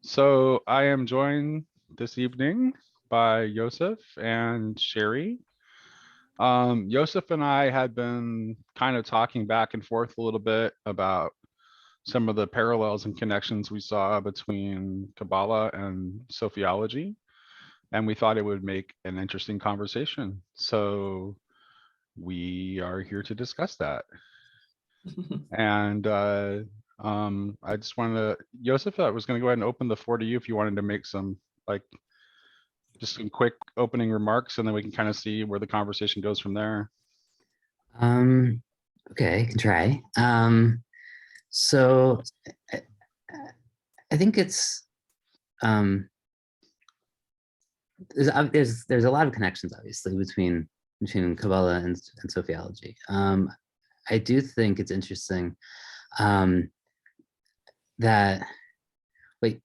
So I am joined this evening by Yosef and Sherry. Yosef and I had been kind of talking back and forth a little bit about some of the parallels and connections we saw between Kabbalah and Sophiology, and we thought it would make an interesting conversation. So we are here to discuss that. And I just wanted to, Yosef, I was going to go ahead and open the floor to you if you wanted to make some like just some quick opening remarks, and then we can kind of see where the conversation goes from there. Um, okay, I can try. So I, I think it's there's a lot of connections obviously between Kabbalah and Sophiology. I do think it's interesting that what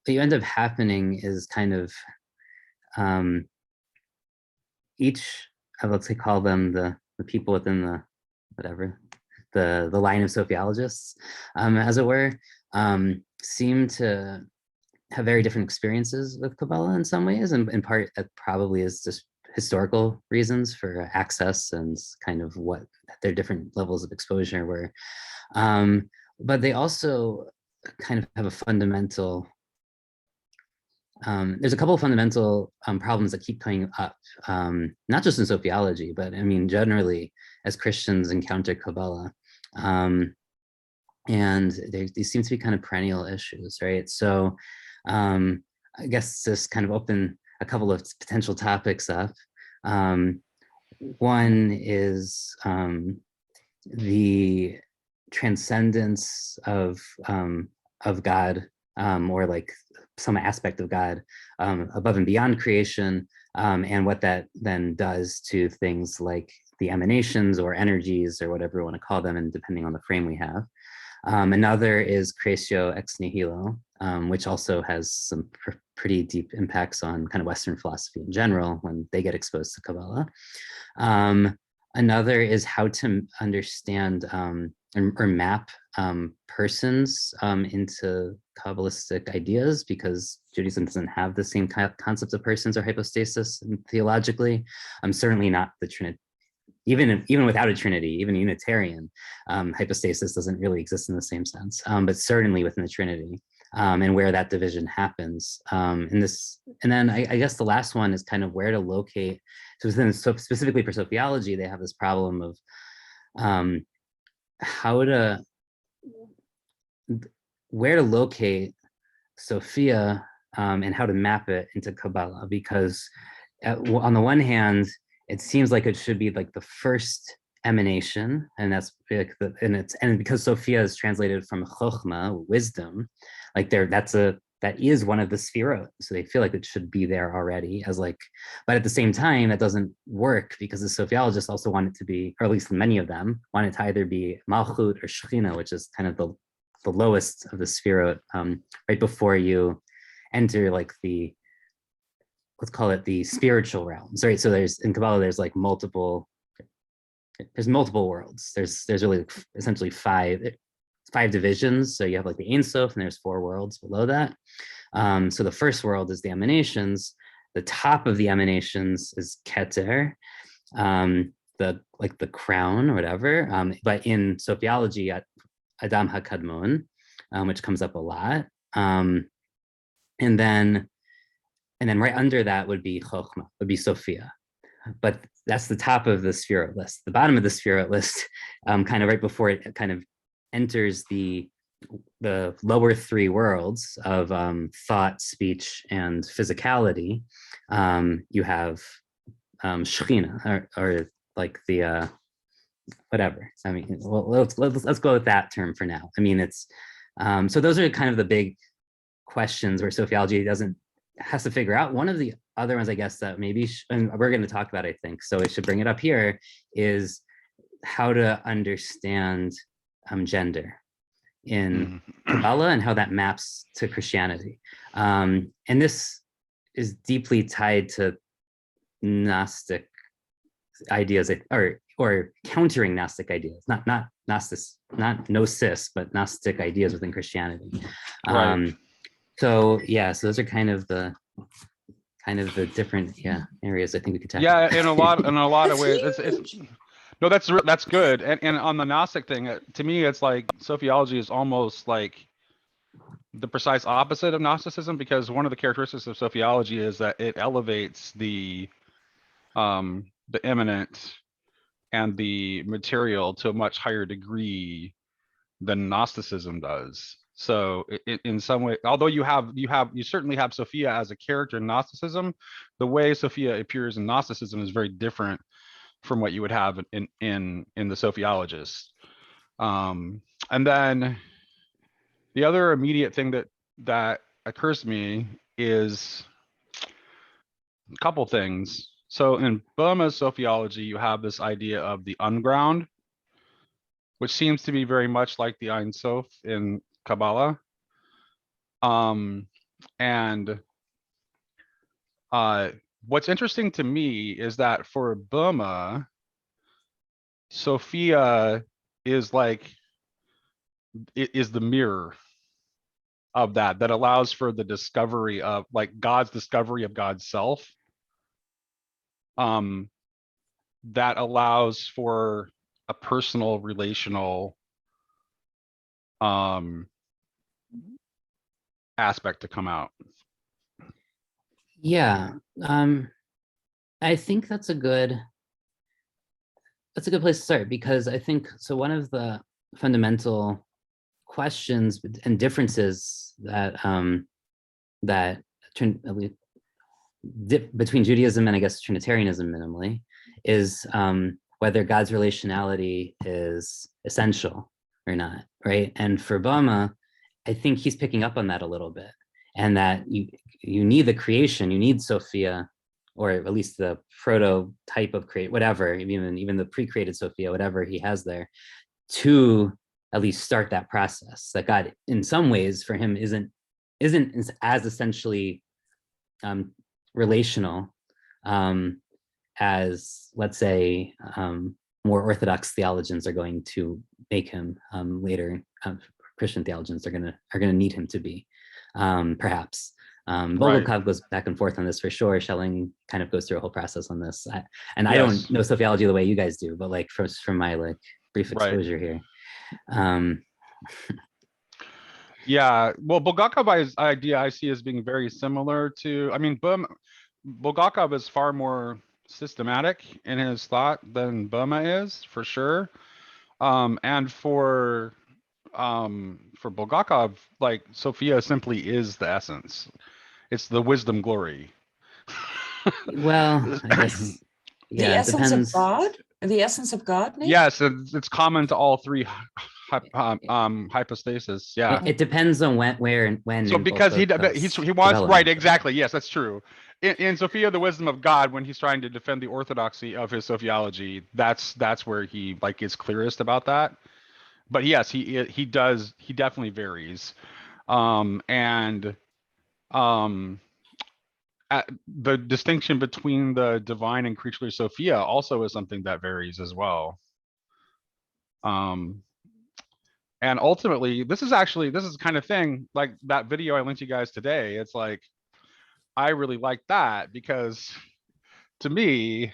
you end up happening is kind of each let's say call them the people within the whatever the line of Sophiologists, as it were, seem to have very different experiences with Kabbalah in some ways, and in part that probably is just historical reasons for access and kind of what their different levels of exposure were. But they also kind of have a fundamental there's a couple of fundamental problems that keep coming up, not just in Sophiology, but I mean, generally as Christians encounter Kabbalah. And these seem to be kind of perennial issues, right? So I guess just kind of open a couple of potential topics up. One is the transcendence of God, or like some aspect of God above and beyond creation, and what that then does to things like the emanations or energies or whatever you want to call them, and depending on the frame we have. Another is creatio ex nihilo, which also has some pretty deep impacts on kind of Western philosophy in general when they get exposed to Kabbalah. Another is how to understand or map persons into Kabbalistic ideas, because Judaism doesn't have the same concepts of persons or hypostasis theologically. Certainly not the Trinity. Even without a Trinity, even Unitarian, hypostasis doesn't really exist in the same sense, but certainly within the Trinity, and where that division happens. And then I guess the last one is kind of where to locate. So specifically for Sophiology, they have this problem of where to locate Sophia, and how to map it into Kabbalah, because on the one hand, it seems like it should be like the first emanation, and that's like and because Sophia is translated from chokhmah, wisdom, like that is one of the sefirot, so they feel like it should be there already as like, but at the same time that doesn't work because the Sophiologists also want it to be, or at least many of them want it to either be Malchut or Shechina, which is kind of the lowest of the sefirot, right before you enter like let's call it the spiritual realms, right? So there's in Kabbalah, there's multiple worlds. There's really essentially five divisions. So you have like the Ein Sof, and there's 4 worlds below that. So the first world is the emanations. The top of the emanations is Keter, the crown or whatever. But in Sophiology, at Adam HaKadmon, which comes up a lot. And then right under that would be Chokhmah, would be Sophia. But that's the top of the sefirot list. The bottom of the sefirot list, kind of right before it kind of enters the lower 3 worlds of thought, speech, and physicality, you have Shechina, or like the whatever. I mean, well, let's go with that term for now. I mean, it's so those are kind of the big questions where Sophiology has to figure out. One of the other ones, I guess, that maybe, and we're going to talk about, I think, so we should bring it up here, is how to understand gender in Kabbalah and how that maps to Christianity. And this is deeply tied to Gnostic ideas, or countering Gnostic ideas, not Gnosis, not gnosis, but Gnostic ideas within Christianity. Right. So yeah, so those are kind of the different areas I think we could tackle. Yeah, in a lot of ways, it's no, that's good. And on the Gnostic thing, to me, it's like Sophiology is almost like the precise opposite of Gnosticism, because one of the characteristics of Sophiology is that it elevates the immanent and the material to a much higher degree than Gnosticism does. So in some way, although you certainly have Sophia as a character in Gnosticism, the way Sophia appears in Gnosticism is very different from what you would have in the Sophiologists. And then the other immediate thing that occurs to me is a couple things. So in Boehme's Sophiology, you have this idea of the unground, which seems to be very much like the Ein Sof in Kabbalah. And what's interesting to me is that for Boehme, Sophia is like it is the mirror of that allows for the discovery of like God's discovery of God's self. That allows for a personal relational aspect to come out. Yeah, I think that's a good place to start, because I think so. One of the fundamental questions and differences that between Judaism and I guess Trinitarianism minimally is whether God's relationality is essential or not, right? And for Boehme, I think he's picking up on that a little bit, and that you need the creation, you need Sophia, or at least the prototype of whatever, even the pre-created Sophia, whatever he has there, to at least start that process. That God, in some ways, for him isn't as essentially relational as, let's say, more Orthodox theologians are going to make him later. Christian theologians are gonna need him to be, perhaps. Bulgakov goes back and forth on this for sure. Schelling kind of goes through a whole process on this. I don't know Sophiology the way you guys do, but like from my like brief exposure here. Yeah, well, Bulgakov's idea I see as being very similar to, I mean, Bulgakov is far more systematic in his thought than Boehme is, for sure. And for Bulgakov, like Sophia simply is the essence. It's the wisdom glory. Well, I guess the essence of God. The essence of God. Nick? Yes, it's common to all three hypostasis. Yeah, it depends on where and when. So because he wants, right, exactly. Yes, that's true. In Sophia, the wisdom of God, when he's trying to defend the orthodoxy of his Sophiology, that's where he like is clearest about that. But yes, he definitely varies, and the distinction between the divine and creaturely Sophia also is something that varies as well. And ultimately, this is the kind of thing like that video I linked you guys today. It's like, I really like that because to me,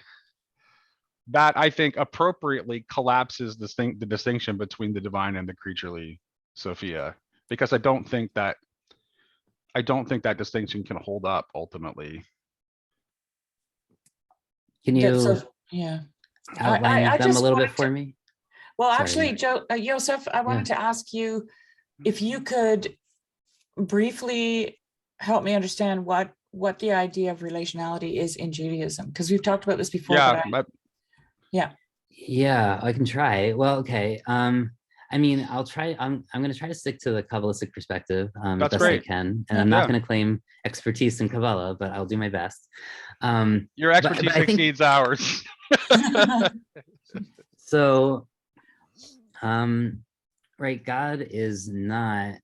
that I think appropriately collapses the distinction between the divine and the creaturely Sophia, because I don't think that distinction can hold up ultimately. Can you outline them a little bit for me? Well, actually, Yosef, I wanted to ask you if you could briefly help me understand what the idea of relationality is in Judaism, because we've talked about this before. Yeah, I can try. Well, okay. I mean, I'll try. I'm going to try to stick to the Kabbalistic perspective as best I can, and I'm not going to claim expertise in Kabbalah, but I'll do my best. Your expertise exceeds ours. So, right, God is not.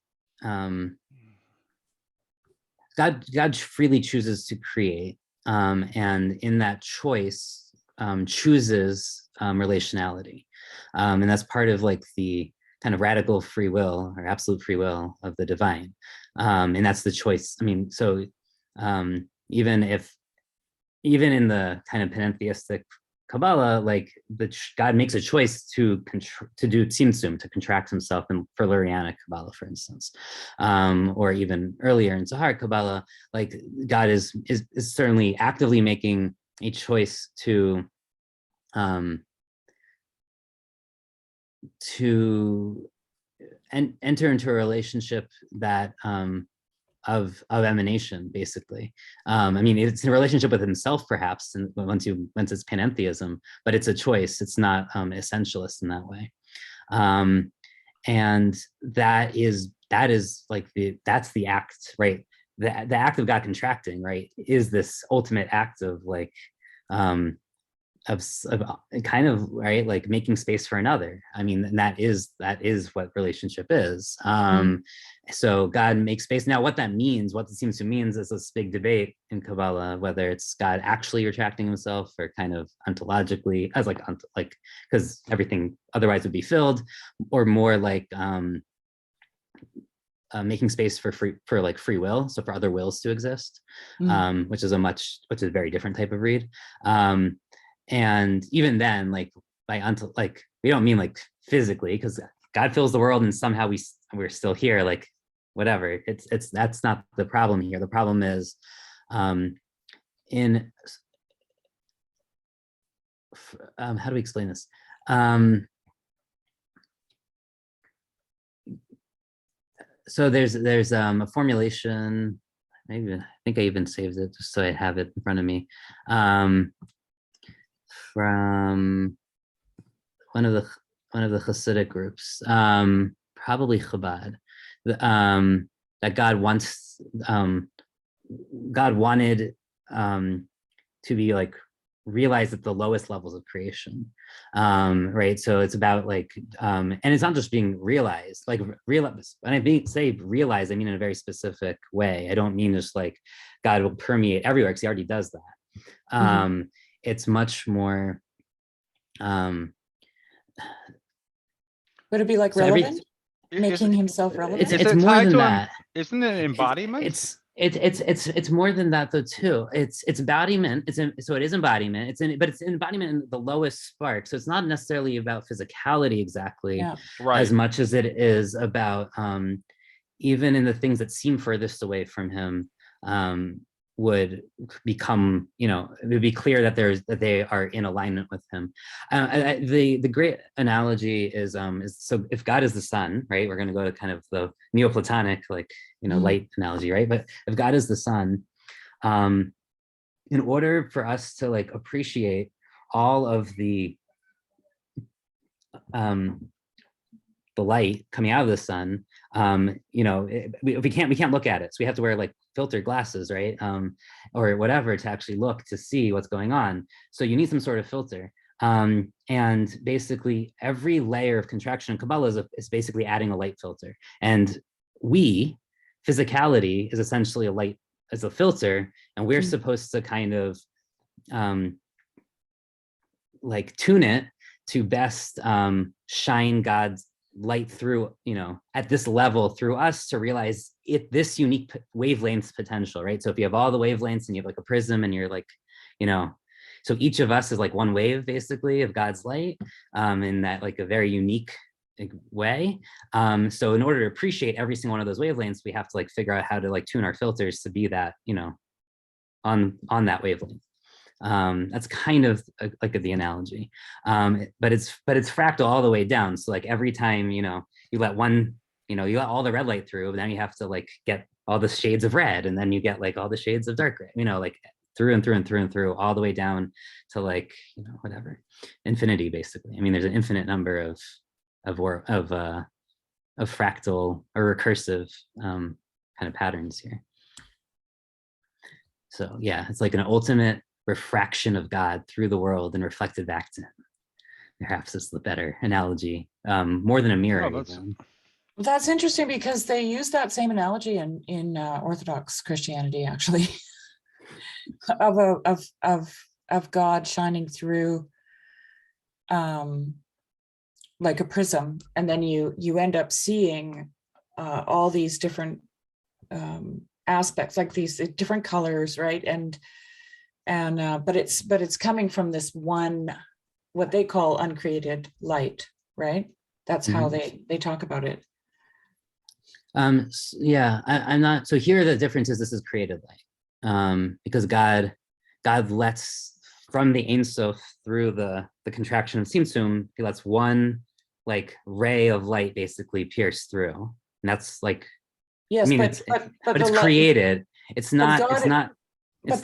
God freely chooses to create, and in that choice, chooses relationality, and that's part of like the kind of radical free will or absolute free will of the divine. And that's the choice. I mean, so even in the kind of panentheistic Kabbalah, like God makes a choice to do tzimtzum, to contract himself, in for Lurianic Kabbalah, for instance, or even earlier in Zohar Kabbalah, like God is certainly actively making a choice to enter into a relationship that of emanation, basically. I mean, it's a relationship with himself, perhaps, and once it's panentheism, but it's a choice. It's not essentialist in that way. And that is like that's the act, right? The act of God contracting, right, is this ultimate act of like of kind of, right, like making space for another. I mean, and that is what relationship is. So God makes space. Now, what that means, what it seems to means, is this big debate in Kabbalah, whether it's God actually retracting himself or kind of ontologically, as like because everything otherwise would be filled, or more like making space for free will, so for other wills to exist, which is a very different type of read. And even then, like we don't mean like physically, because God fills the world and somehow we're still here, like whatever. That's not the problem here. The problem is how do we explain this? So there's a formulation. Maybe I think I even saved it just so I have it in front of me. From one of the Hasidic groups, probably Chabad, that God wanted to be like realized at the lowest levels of creation, right? So it's about like, and it's not just being realized, like realize. When I say realize, I mean in a very specific way. I don't mean just like God will permeate everywhere, because he already does that. It's much more. Would it be like relevant? Making himself relevant? It's more than that. Isn't it embodiment? It's more than that though too. It's embodiment. So it is embodiment. But it's embodiment in the lowest spark. So it's not necessarily about physicality exactly, as much as it is about even in the things that seem furthest away from him, would become, it would be clear that they are in alignment with him. The great analogy is so if God is the sun, right, we're going to go to kind of the Neoplatonic, like, light analogy, right? But if God is the sun, in order for us to like appreciate all of the light coming out of the sun, we can't look at it, so we have to wear like filtered glasses, right, or whatever, to actually look to see what's going on. So you need some sort of filter, and basically every layer of contraction in Kabbalah is basically adding a light filter, and physicality is essentially a light as a filter, and we're supposed to kind of like tune it to best shine God's light through, at this level through us, to realize this unique wavelength potential, right? So if you have all the wavelengths and you have like a prism and you're like, so each of us is like one wave basically of God's light, in that like a very unique way. So in order to appreciate every single one of those wavelengths, we have to like figure out how to like tune our filters to be that, on that wavelength. That's kind of like the analogy, but it's fractal all the way down. So like every time you let one, you let all the red light through, but then you have to like get all the shades of red, and then you get like all the shades of dark red, like through and through and through and through, all the way down to like whatever, infinity basically. I mean, there's an infinite number of fractal or recursive kind of patterns here. So yeah, it's like an ultimate refraction of God through the world and reflected back to him. Perhaps it's the better analogy, more than a mirror. That's interesting, because they use that same analogy in Orthodox Christianity, actually, of God shining through like a prism, and then you end up seeing all these different aspects, like these different colors, right? And but it's coming from this one, what they call uncreated light, right? That's how they talk about it. Yeah, I'm not, so here the difference is this is created light, because God lets from the Ein Sof through the contraction of Tzimtzum, he lets one like ray of light basically pierce through, and that's like, Yes, I mean, but it's created. It's not but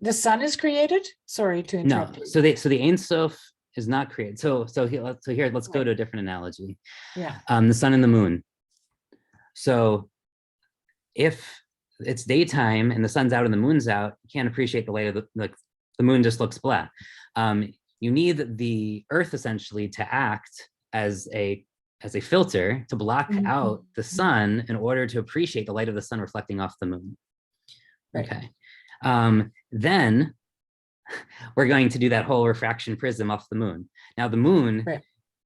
the sun is created. Sorry to interrupt. No, so the Ein Sof is not created. So here, let's go to a different analogy. Yeah. The sun and the moon. So if it's daytime and the sun's out and the moon's out, you can't appreciate the light of the moon just looks blah. You need the earth essentially to act as a filter to block out the sun in order to appreciate the light of the sun reflecting off the moon. Right. Okay. Then we're going to do that whole refraction prism off the moon. Now the moon,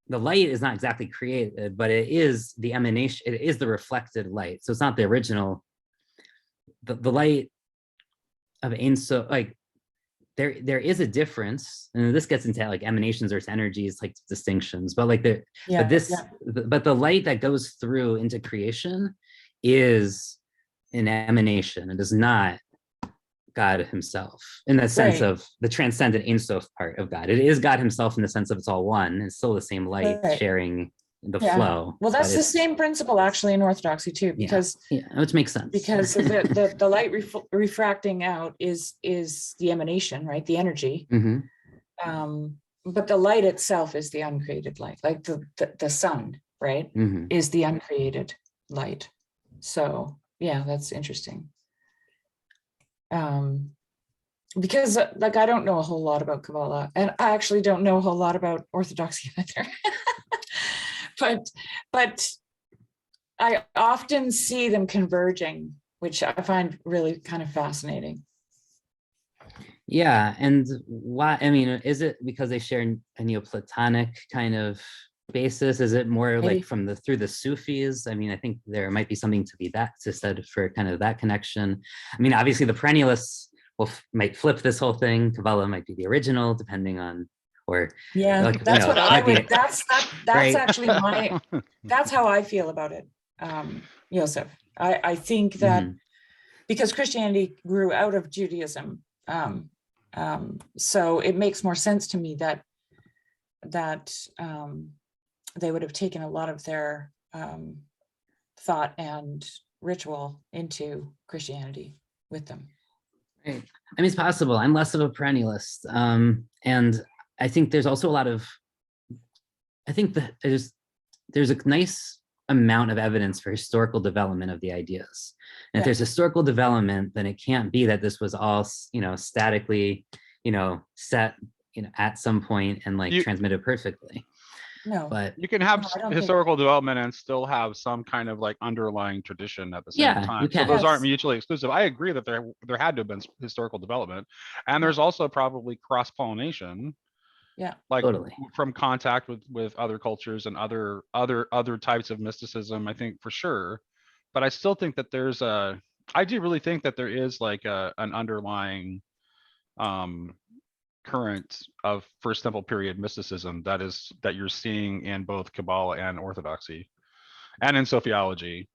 the light is not exactly created, but it is the emanation, it is the reflected light. So it's not the original, the light of Ein Sof, like there is a difference, and this gets into like emanations versus energies, like distinctions, but like but the light that goes through into creation is an emanation. It is not God himself in the sense of the transcendent Ein Sof part of God. It is God himself in the sense of it's all one. It's still the same light sharing the flow. Well, that's the same principle actually in Orthodoxy too, because which makes sense. Because the light refracting out is the emanation, right? The energy. But the light itself is the uncreated light, like the sun, right? Is the uncreated light. So yeah, that's interesting. Because like I don't know a whole lot about Kabbalah, and I actually don't know a whole lot about Orthodoxy either. but I often see them converging, which I find really kind of fascinating. Yeah, and why? I mean, is it because they share a Neoplatonic kind of basis? Is it more like from through the Sufis? I mean, I think there might be something to be said for kind of that connection. I mean, obviously the perennialists might flip this whole thing. Kabbalah might be the original, depending on, or like, that's what I would. That's right? Actually that's how I feel about it, Yosef. I think that because Christianity grew out of Judaism, so it makes more sense to me that they would have taken a lot of their thought and ritual into Christianity with them. Right. I mean, it's possible. I'm less of a perennialist, and I think there's also a lot of, I think that there's a nice amount of evidence for historical development of the ideas. And if there's historical development, then it can't be that this was all, statically, set, at some point and like transmitted perfectly. No, but you can have historical development and still have some kind of like underlying tradition at the same time. So those aren't mutually exclusive. I agree that there had to have been historical development, and there's also probably cross-pollination. Yeah, like totally. From contact with other cultures and other types of mysticism, I think for sure. But I still think that I do really think that there is like an underlying current of First Temple period mysticism that you're seeing in both Kabbalah and Orthodoxy, and in Sophiology.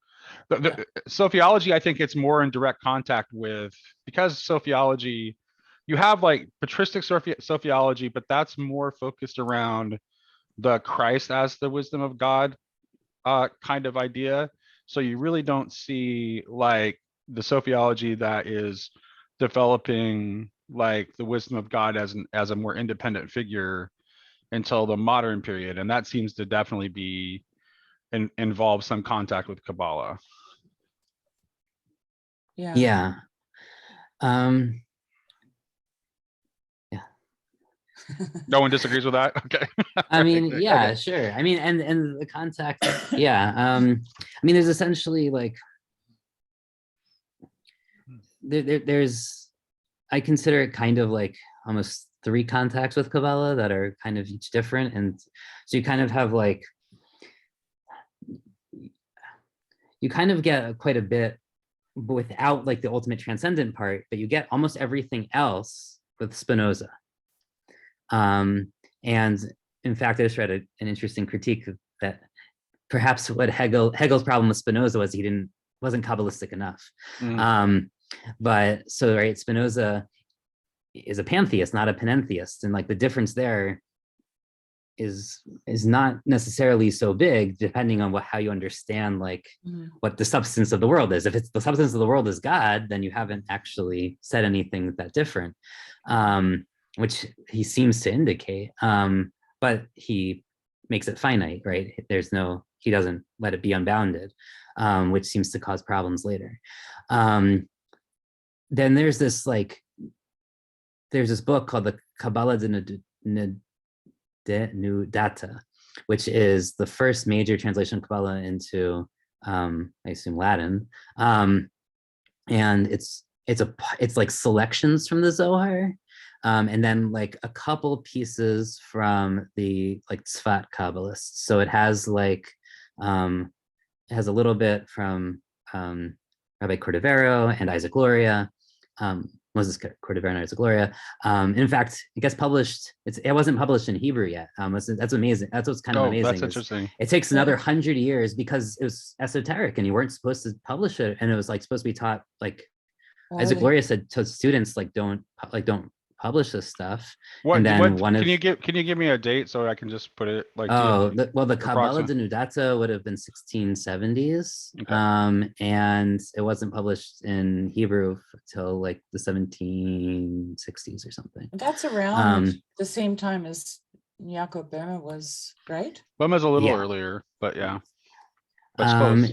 The Sophiology, I think it's more in direct contact with, because Sophiology, you have like patristic Sophiology, but that's more focused around the Christ as the wisdom of God kind of idea. So you really don't see like the Sophiology that is developing like the wisdom of God as a more independent figure until the modern period, and that seems to definitely be involve some contact with Kabbalah. Yeah. No one disagrees with that. Okay. I mean, yeah, sure. I mean, and the contact, yeah. I mean, there's essentially like there's, I consider it kind of like almost 3 contacts with Kabbalah that are kind of each different. And so you kind of have like, you kind of get quite a bit without like the ultimate transcendent part, but you get almost everything else with Spinoza. And in fact, I just read an interesting critique that perhaps what Hegel's problem with Spinoza was he wasn't Kabbalistic enough. But so, right, Spinoza is a pantheist, not a panentheist. And like the difference there is not necessarily so big, depending on how you understand like what the substance of the world is. If it's the substance of the world is God, then you haven't actually said anything that different, which he seems to indicate. But he makes it finite, right? He doesn't let it be unbounded, which seems to cause problems later. Then there's this book called the Kabbalah Nudata, which is the first major translation of Kabbalah into, I assume, Latin. And it's like selections from the Zohar, and then like a couple pieces from the like Tzfat Kabbalists. So it has like, it has a little bit from Rabbi Cordovero and Isaac Luria, Moses Cordovero and Isaac Luria. In fact, it gets published. It wasn't published in Hebrew yet. That's amazing. That's what's kind of amazing. That's interesting. It takes another 100 years because it was esoteric and you weren't supposed to publish it, and it was like supposed to be taught like Isaac Luria said to students, like don't publish this stuff. Can you give me a date so I can just put it like? The Kabbalah de Nudata would have been 1670s, okay. And it wasn't published in Hebrew till like the 1760s or something. That's around the same time as Jakob Böhme was, right? Böhme's a little earlier, but yeah. That's close.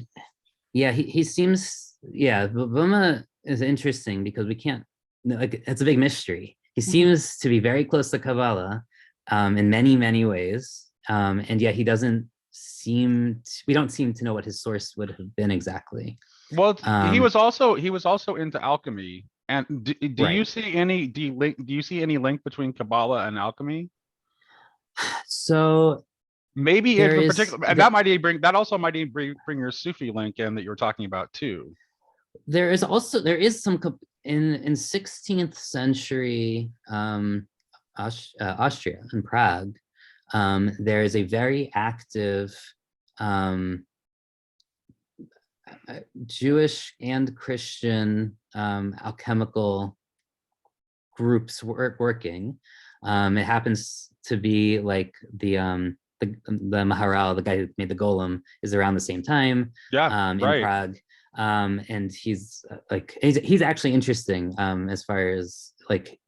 Yeah, he seems, Böhme is interesting because we can't, like, it's a big mystery. He seems to be very close to Kabbalah in many, many ways. And yet we don't seem to know what his source would have been exactly. Well, he was also into alchemy. And do you see any link between Kabbalah and alchemy? So maybe in particular, and that also might bring your Sufi link in that you were talking about too. There is some in 16th century Austria and Prague. There is a very active Jewish and Christian alchemical groups working. It happens to be like the Maharal, the guy who made the golem, is around the same time. In Prague. And he's actually interesting as far as like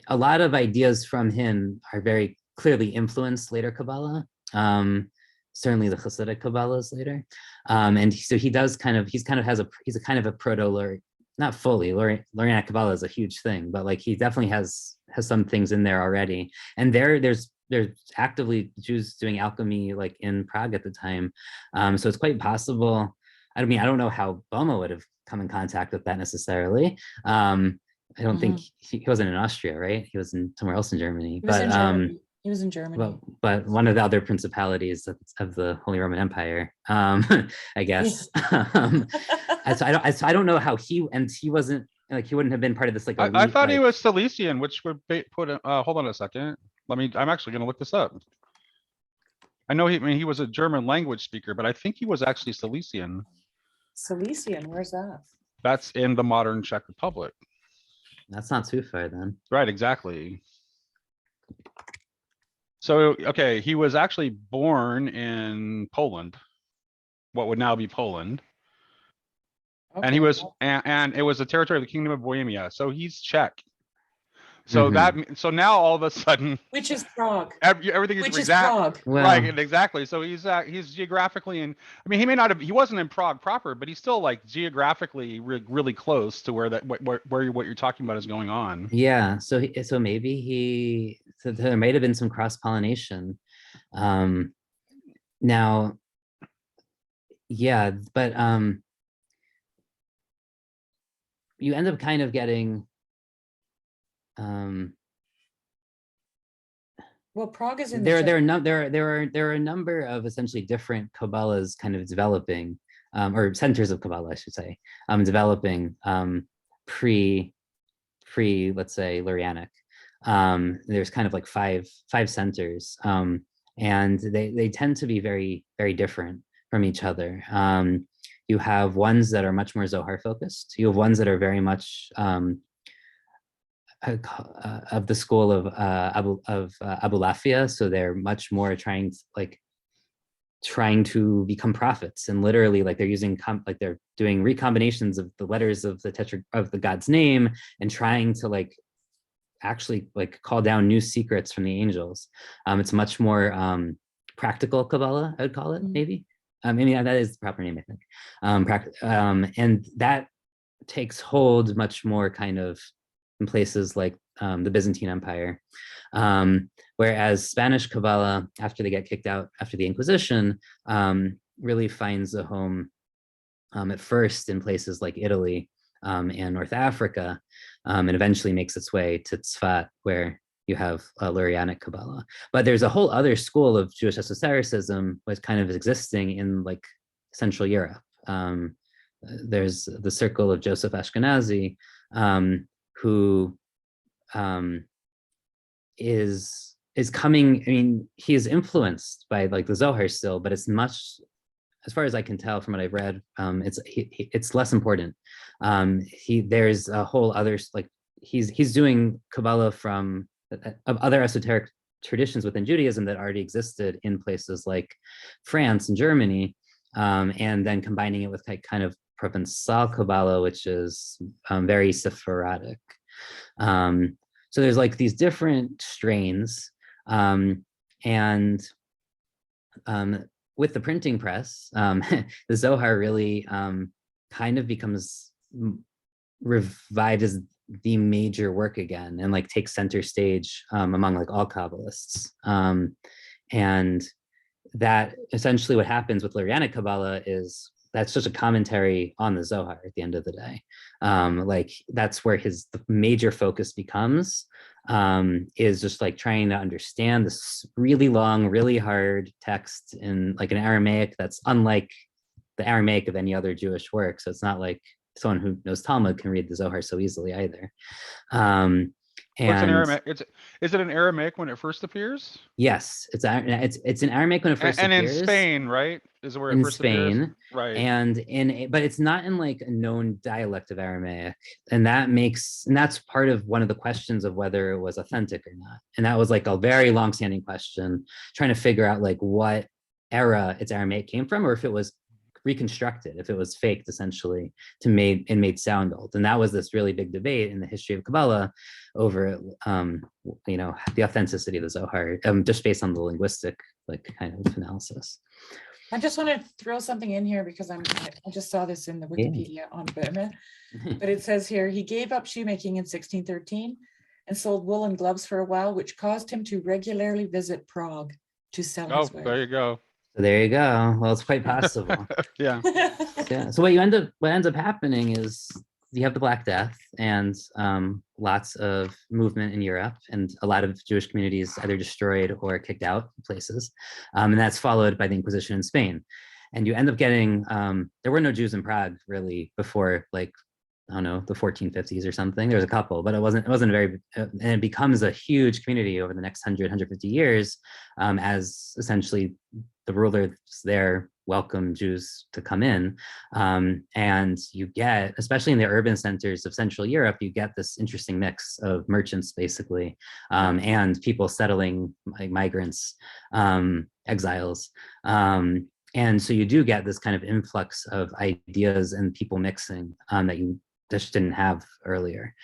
a lot of ideas from him are very clearly influenced later Kabbalah, certainly the Hasidic Kabbalahs later, and so he's a kind of a proto-Lurian, not fully. Lurianic Kabbalah is a huge thing, but like he definitely has some things in there already, and there's actively Jews doing alchemy like in Prague at the time. So it's quite possible. I mean, I don't know how Böhme would have come in contact with that necessarily. I don't think he wasn't in Austria, right? He was somewhere else in Germany. He was in Germany. But one of the other principalities of the Holy Roman Empire, I guess. So I don't know how he wasn't, like, he wouldn't have been part of this like elite, I thought he was Cilician, which would put hold on a second. I'm actually going to look this up. I know he was a German language speaker, but I think he was actually Cilician. Cilician, where's that? That's in the modern Czech Republic. That's not too far then. Right, exactly. So, okay, he was actually born in Poland, what would now be Poland. Okay. And he was, and it was a territory of the Kingdom of Bohemia. So he's Czech. So so now all of a sudden, which is Prague. Everything is Prague. Right, exactly. So he's geographically in. I mean, he wasn't in Prague proper, but he's still like geographically really close to where what you're talking about is going on. Yeah. So maybe there might have been some cross pollination. Now, yeah, but you end up kind of getting Well, Prague is in the there Czech. there are no, there are a number of essentially different Kabbalahs kind of developing, or centers of Kabbalah, I should say, developing pre let's say Lurianic. There's kind of like five centers, and they tend to be very different from each other. You have ones that are much more Zohar focused. You have ones that are very much of the school of Abulafia, so they're much more trying to become prophets, and literally like they're using like they're doing recombinations of the letters of the God's name, and trying to like actually like call down new secrets from the angels. It's much more practical Kabbalah, I would call it, maybe. Maybe that is the proper name, I think. And that takes hold much more kind of in places like the Byzantine Empire. Whereas Spanish Kabbalah, after they get kicked out after the Inquisition, really finds a home at first in places like Italy and North Africa, and eventually makes its way to Tzfat, where you have Lurianic Kabbalah. But there's a whole other school of Jewish esotericism was kind of existing in like Central Europe. There's the circle of Joseph Ashkenazi, who is coming. I mean, he is influenced by like the Zohar still, but it's much, as far as I can tell from what I've read, it's less important. There's a whole other, like he's doing Kabbalah from other esoteric traditions within Judaism that already existed in places like France and Germany, and then combining it with kind of Provençal Kabbalah, which is very Sephardic. So there's like these different strains, and with the printing press, the Zohar really kind of becomes revived as the major work again, and like takes center stage among like all Kabbalists. And that essentially what happens with Lurianic Kabbalah is that's just a commentary on the Zohar at the end of the day. Like that's where the major focus becomes, is just like trying to understand this really long, really hard text in like an Aramaic that's unlike the Aramaic of any other Jewish work. So it's not like someone who knows Talmud can read the Zohar so easily either. What's an Aramaic? Is it an Aramaic when it first appears? Yes, it's an Aramaic when it first appears. And in Spain, right? Is where it in first Spain, appears? Right. And but it's not in like a known dialect of Aramaic, and that's part of one of the questions of whether it was authentic or not. And that was like a very long-standing question, trying to figure out like what era its Aramaic came from, or if it was reconstructed, if it was faked essentially to made sound old. And that was this really big debate in the history of Kabbalah over the authenticity of the Zohar, just based on the linguistic like kind of analysis. I just want to throw something in here because I just saw this in the Wikipedia on Burma, but it says here, he gave up shoemaking in 1613 and sold woolen gloves for a while, which caused him to regularly visit Prague to sell his wares. There you go. So there you go. Well, it's quite possible. Yeah. So what ends up happening is you have the Black Death and lots of movement in Europe, and a lot of Jewish communities either destroyed or kicked out places. And that's followed by the Inquisition in Spain. And you end up getting, there were no Jews in Prague really before, like, I don't know, the 1450s or something. There was a couple, but it wasn't very, and it becomes a huge community over the next 150 years, as essentially the rulers there welcome Jews to come in. And you get, especially in the urban centers of Central Europe, you get this interesting mix of merchants basically, and people settling, like migrants, exiles. And so you do get this kind of influx of ideas and people mixing that you just didn't have earlier.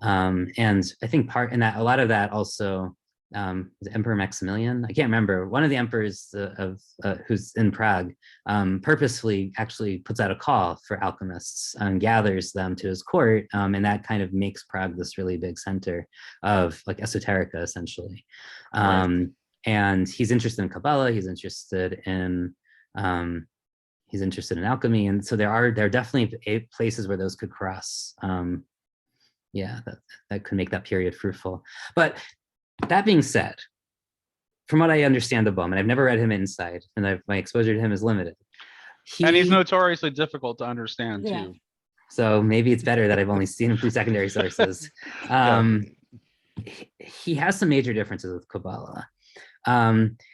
And I think a lot of that also, Emperor Maximilian, I can't remember, one of the emperors who's in Prague, purposefully actually puts out a call for alchemists and gathers them to his court, and that kind of makes Prague this really big center of like esoterica essentially. Right. And he's interested in Kabbalah, he's interested in alchemy, and so there are definitely places where those could cross. Yeah, that could make that period fruitful. But that being said, from what I understand of Bowman, I've never read him inside, and my exposure to him is limited. And he's notoriously difficult to understand Yeah. too. So maybe it's better that I've only seen him through secondary sources. He has some major differences with Kabbalah.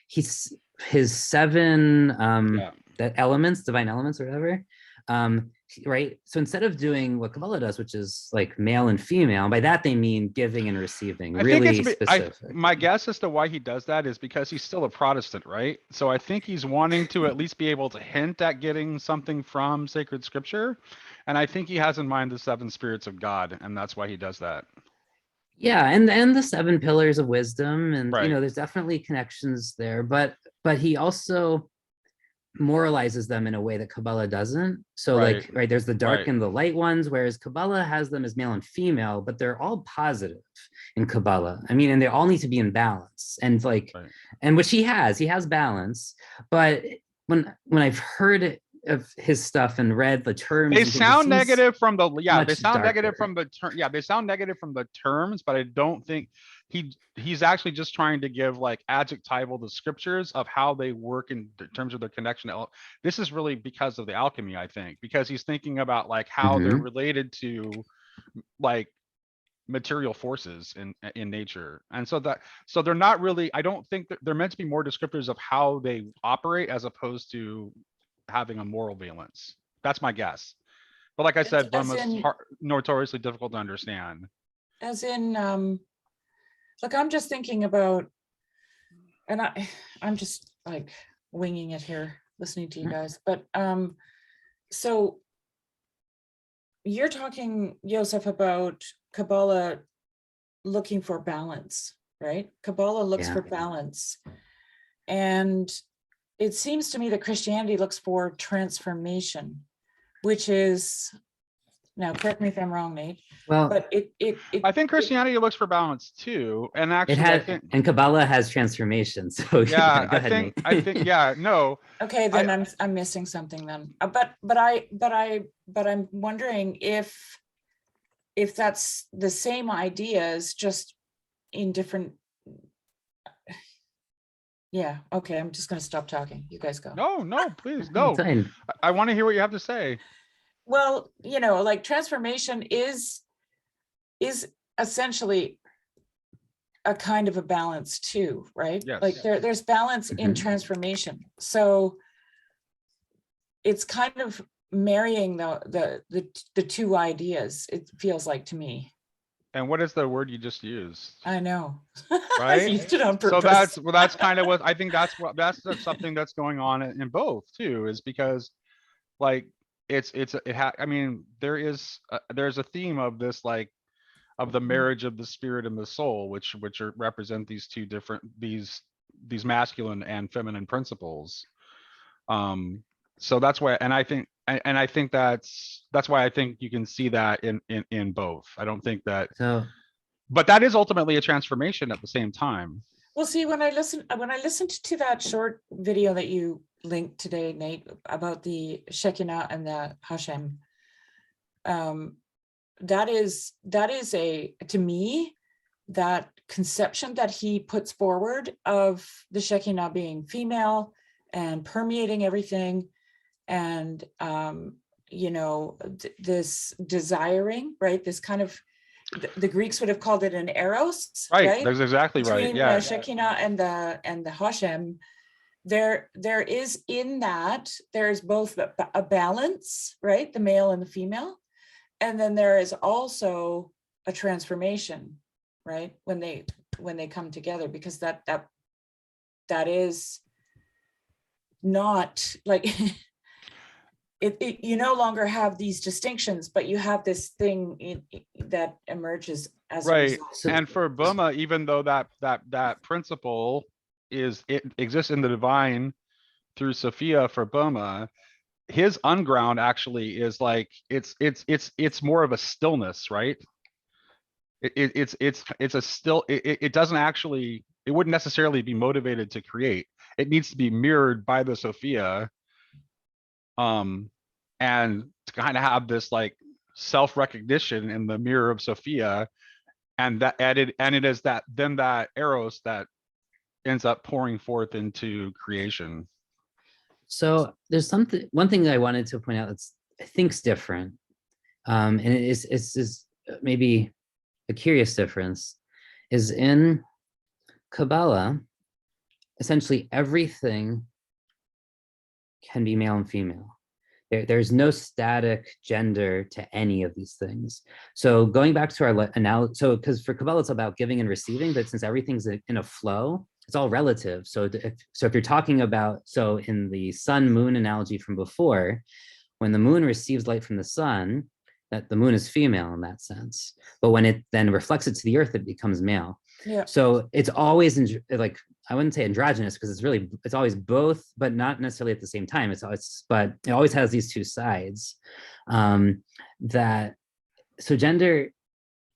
His seven elements, divine elements or whatever, right? So instead of doing what Kabbalah does, which is like male and female, by that they mean giving and receiving, really specific. My guess as to why he does that is because he's still a Protestant, right? So I think he's wanting to at least be able to hint at getting something from sacred scripture. And I think he has in mind the seven spirits of God, and that's why he does that. Yeah, and the seven pillars of wisdom, and Right. there's definitely connections there, but he also moralizes them in a way that Kabbalah doesn't. So Right. like, there's the dark Right. and the light ones, whereas Kabbalah has them as male and female, but they're all positive in Kabbalah. I mean, and they all need to be in balance. And like, Right. and which he has balance. But when I've heard of his stuff and read the terms, they sound negative from the they sound darker. negative from the term. Yeah, they sound negative from the terms, but I don't think he's actually just trying to give like adjectival descriptors of how they work in terms of their connection. This is really because of the alchemy, I think, because he's thinking about like how they're related to like material forces in nature. And so they're not really, I don't think that they're meant to be more descriptors of how they operate as opposed to having a moral valence. That's my guess. But like I said, Burma's notoriously difficult to understand. As in, look, I'm just thinking about, and I'm just like winging it here, listening to you guys. But so you're talking, Yosef, about Kabbalah looking for balance, right? Kabbalah looks for balance. And it seems to me that Christianity looks for transformation, which is, now correct me if I'm wrong, Nate. Well, but I think Christianity looks for balance too, and actually, and Kabbalah has transformation. So yeah, I think yeah, no. Okay, then I'm missing something then. But I'm wondering if that's the same ideas, just in different. Yeah, okay, I'm just going to stop talking. You guys go. No, please, no. I want to hear what you have to say. Well, like transformation is essentially a kind of a balance too, right? Yes. Like there's balance in transformation. So it's kind of marrying the two ideas, it feels like to me. And what is the word you just used? I know. Right? I used it on purpose. So that's kind of what I think that's something that's going on in both too, is because like I mean, there's a theme of this, like of the marriage of the spirit and the soul, which represent these two different, these masculine and feminine principles. So that's why, and I think that's why I think you can see that in both. I don't think that, but that is ultimately a transformation at the same time. Well, see, when I listened to that short video that you linked today, Nate, about the Shekinah and the Hashem, that is to me, that conception that he puts forward of the Shekinah being female and permeating everything, and this desiring, right? This kind of, the Greeks would have called it an eros, right? That's exactly right. Between the Shekinah and the Hashem. There is in that, there's both a balance, right? The male and the female. And then there is also a transformation, right? When they come together, because that is not like you no longer have these distinctions, but you have this thing that emerges as a result. And for Burma, even though that principle exists in the divine through Sophia for Burma, his unground actually is like it's more of a stillness, right? It's a still, it doesn't actually, it wouldn't necessarily be motivated to create. It needs to be mirrored by the Sophia, and to kind of have this like self-recognition in the mirror of Sophia, and it is that then that eros that ends up pouring forth into creation. So there's one thing that I wanted to point out that's I think's different, and it's maybe a curious difference, is in Kabbalah, essentially everything can be male and female. There's no static gender to any of these things. So going back to our analogy, so because for Kabbalah it's about giving and receiving, but since everything's in a flow, it's all relative. So if you're talking about, so in the sun moon analogy from before, when the moon receives light from the sun, that the moon is female in that sense. But when it then reflects it to the earth, it becomes male. Yeah. So it's always like, I wouldn't say androgynous because it's always both, but not necessarily at the same time. But it always has these two sides. So gender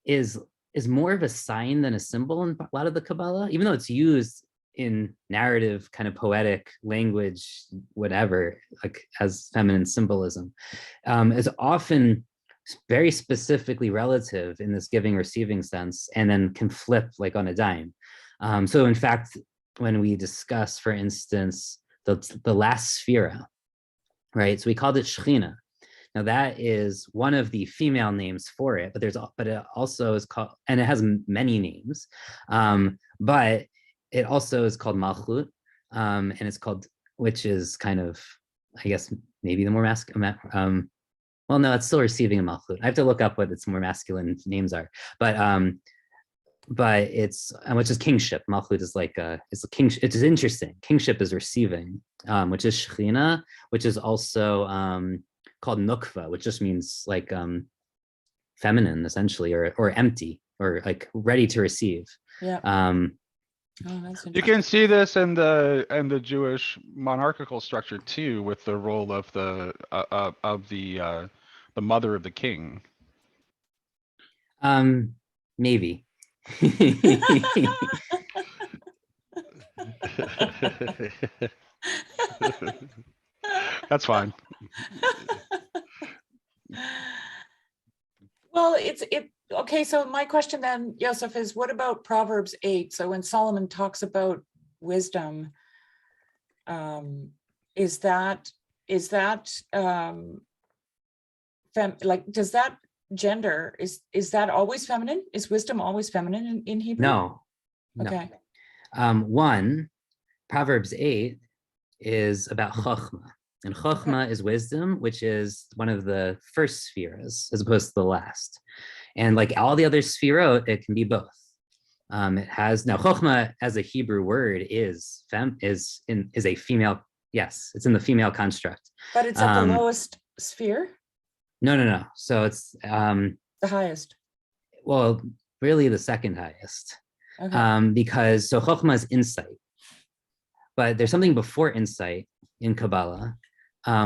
is more of a sign than a symbol in a lot of the Kabbalah, even though it's used in narrative kind of poetic language, whatever, like as feminine symbolism. It's often very specifically relative in this giving receiving sense, and then can flip like on a dime. So in fact, when we discuss, for instance, the last sphera, right? So we called it Shechina. Now that is one of the female names for it, but it also is called, and it has many names, but it also is called Malchut, and it's called, which is kind of, I guess, maybe the more masculine. Well, no, it's still receiving a Malchut. I have to look up what its more masculine names are, but it's, which is kingship. Malchut is like it's a king. It is interesting. Kingship is receiving, which is Shechina, which is also called Nukva, which just means like feminine, essentially, or empty, or like ready to receive. Yeah. That's You can see this in the Jewish monarchical structure too, with the role of the mother of the king. Maybe. That's fine. Well, okay. So my question then, Yosef, is what about Proverbs 8? So when Solomon talks about wisdom, is that like, does that gender, is that always feminine? Is wisdom always feminine in Hebrew? No. Okay. One, Proverbs 8 is about Chokhmah. And Chokhmah is wisdom, which is one of the first spheres as opposed to the last. And like all the other sphirot, it can be both. It has, now Chokhmah as a Hebrew word is a female, yes, it's in the female construct. But it's at the lowest sphere? No. So it's the highest. Well, really the second highest. Okay. Because so Chokhmah is insight. But there's something before insight in Kabbalah,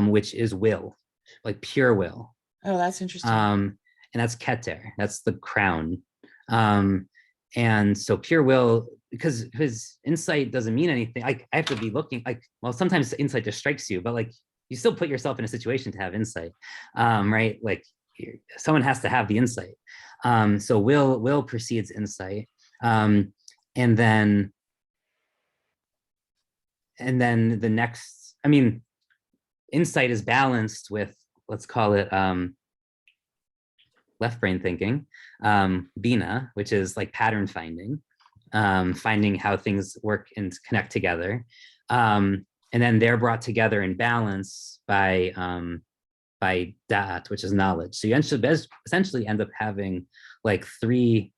which is will, like pure will. Oh, that's interesting. And that's Keter, that's the crown. And so pure will, because his insight doesn't mean anything. Like I have to be looking, like, well, sometimes insight just strikes you, but like you still put yourself in a situation to have insight, right? Like someone has to have the insight. So will precedes insight. And then the next, I mean, insight is balanced with, let's call it left brain thinking, Bina, which is like pattern finding, finding how things work and connect together. And then they're brought together in balance by Da'at, which is knowledge. So you essentially end up having like three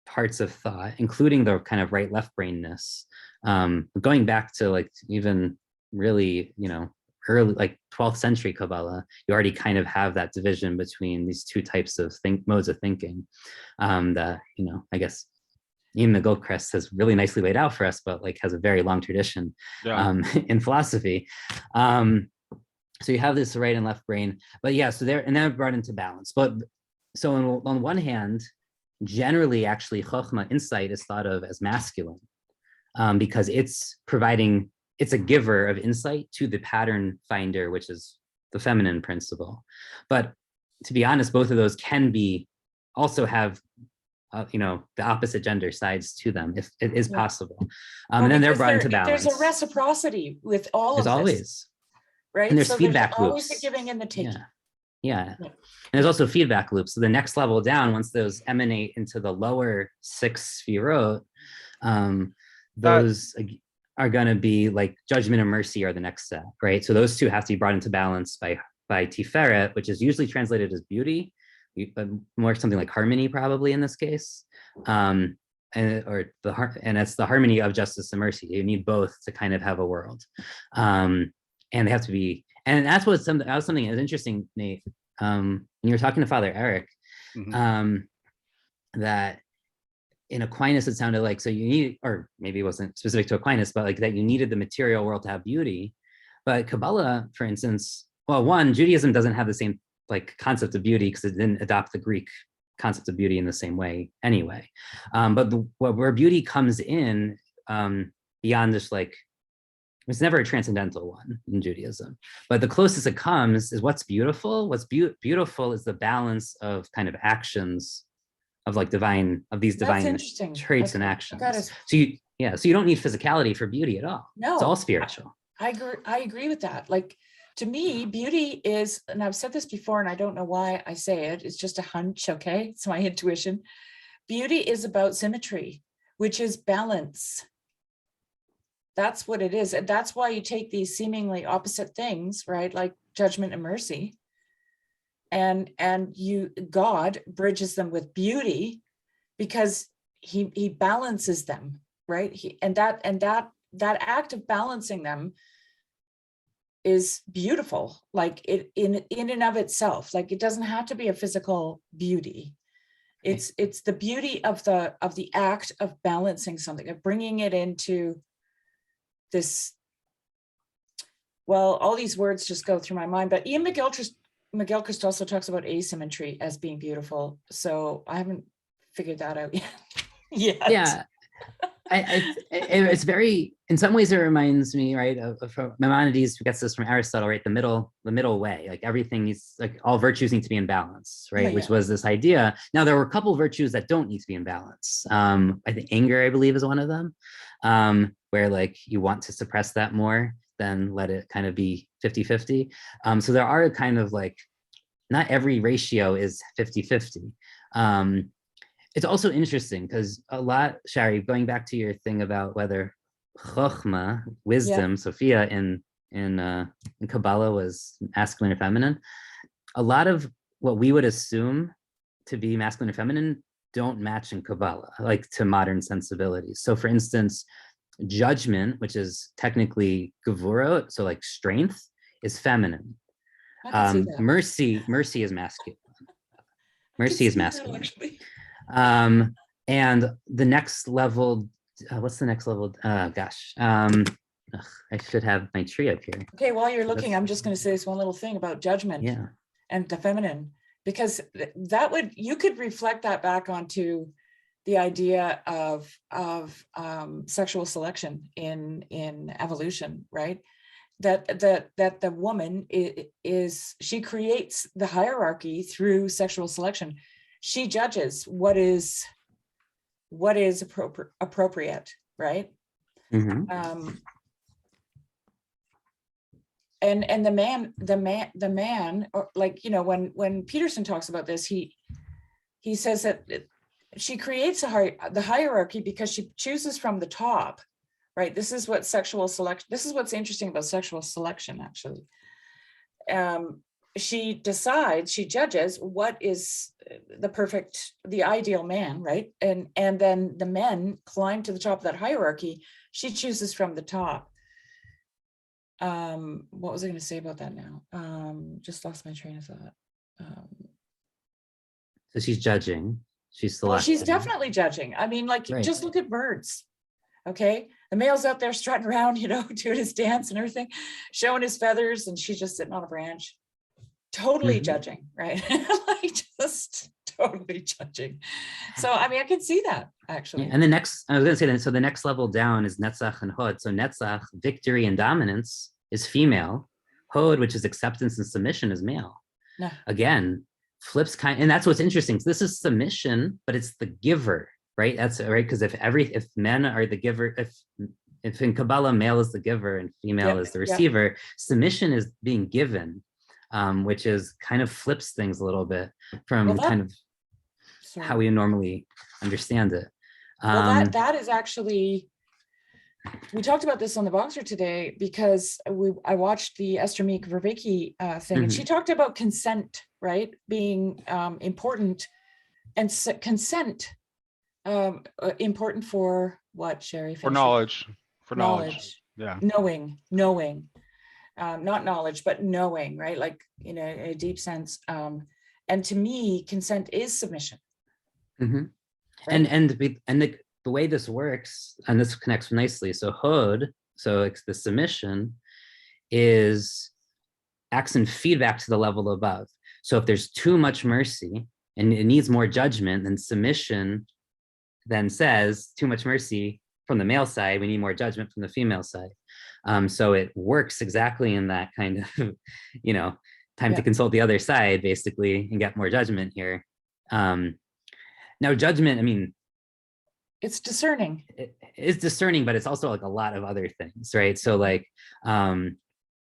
parts of thought, including the kind of right left brainness. Going back to like even really, early, like 12th century Kabbalah, you already kind of have that division between these two types of modes of thinking that, I guess even the Goldcrest has really nicely laid out for us, but like has a very long tradition in philosophy. So you have this right and left brain, but yeah, so and then brought into balance. But so on one hand, generally actually Chokhmah, insight, is thought of as masculine because it's a giver of insight to the pattern finder, which is the feminine principle. But to be honest, both of those can be also have the opposite gender sides to them, if it is possible. And then they're brought into balance. There's a reciprocity with all there's of this. Always. Right. And there's so feedback there's always loops. the giving and the taking. Yeah. And there's also feedback loops. So the next level down, once those emanate into the lower 6 sefirot, those are going to be like judgment and mercy are the next step, right? So those two have to be brought into balance by Tiferet, which is usually translated as beauty, but more something like harmony probably in this case. And it's the harmony of justice and mercy. You need both to kind of have a world. And they have to be, and that was something that's interesting, Nate. When you were talking to Father Eric, that in Aquinas it sounded like, so you need, or maybe it wasn't specific to Aquinas, but like that you needed the material world to have beauty. But Kabbalah, for instance, well, one, Judaism doesn't have the same like concept of beauty because it didn't adopt the Greek concept of beauty in the same way anyway. But where beauty comes in beyond just like, it's never a transcendental one in Judaism, but the closest it comes is what's beautiful. What's beautiful is the balance of kind of actions of like these divine traits and actions. So you don't need physicality for beauty at all. No, it's all spiritual. I agree with that. Like, to me, beauty is, and I've said this before, and I don't know why I say it, it's just a hunch, okay? It's my intuition. Beauty is about symmetry, which is balance. That's what it is. And that's why you take these seemingly opposite things, right? Like judgment and mercy. And God bridges them with beauty because he balances them, right? That act of balancing them is beautiful, like it in and of itself. Like it doesn't have to be a physical beauty. It's the beauty of the act of balancing something, of bringing it into this. Well, all these words just go through my mind, but Ian McGilchrist also talks about asymmetry as being beautiful. So I haven't figured that out yet. Yeah. It's very, in some ways it reminds me, right, of Maimonides, who gets this from Aristotle, right, the middle way, like everything needs, like all virtues need to be in balance, right, which was this idea. Now there were a couple of virtues that don't need to be in balance. I think anger, I believe, is one of them, where like you want to suppress that more than let it kind of be 50-50. So there are kind of like, not every ratio is 50-50. It's also interesting because a lot, Shari, going back to your thing about whether chokhmah, wisdom, Sophia in Kabbalah was masculine or feminine, a lot of what we would assume to be masculine or feminine don't match in Kabbalah, like to modern sensibilities. So for instance, judgment, which is technically gevurot, so like strength, is feminine. Mercy is masculine. Mercy is masculine. And the next level, what's the next level? Gosh, I should have my tree up here. Okay, while you're looking, I'm just going to say this one little thing about judgment and the feminine, because you could reflect that back onto the idea of sexual selection in evolution, right? That the woman she creates the hierarchy through sexual selection. She judges what is appropriate, right? Mm-hmm. And the man, or like, you know, when Peterson talks about this, he says that she creates the hierarchy because she chooses from the top, right? This is what's interesting about sexual selection, actually. She judges what is the ideal man, right? And then the men climb to the top of that hierarchy. She chooses from the top. What was I going to say about that now? Just lost my train of thought. So she's judging. She's selecting. Well, she's definitely judging. I mean, like, just look at birds. Okay, the male's out there strutting around, you know, doing his dance and everything, showing his feathers, and she's just sitting on a branch. Totally judging, right? Like just totally judging. So I mean, I can see that actually. And I was going to say that. So the next level down is Netzach and Hod. So Netzach, victory and dominance, is female. Hod, which is acceptance and submission, is male. Again, flips and that's what's interesting. So this is submission, but it's the giver, right? That's right. Because if men are the giver, if in Kabbalah male is the giver and female is the receiver, submission is being given, which is kind of flips things a little bit from kind of how we normally understand it. Well, that is actually, we talked about this on the Boxer today because I watched the Esther Meek Verbeke thing, and she talked about consent, right, being important, and consent important for what, Sherry? For knowledge. For knowledge. Yeah. Knowing, not knowledge, but knowing, right? Like in a deep sense. And to me, consent is submission. Mm-hmm. Right? And the way this works, and this connects nicely. So Hod, so it's the submission, acts in feedback to the level above. So if there's too much mercy and it needs more judgment, then submission then says too much mercy from the male side, we need more judgment from the female side. So it works exactly in that kind of, time to consult the other side, basically, and get more judgment here. Now, judgment, I mean, it's discerning. It's discerning, but it's also like a lot of other things, right? So like,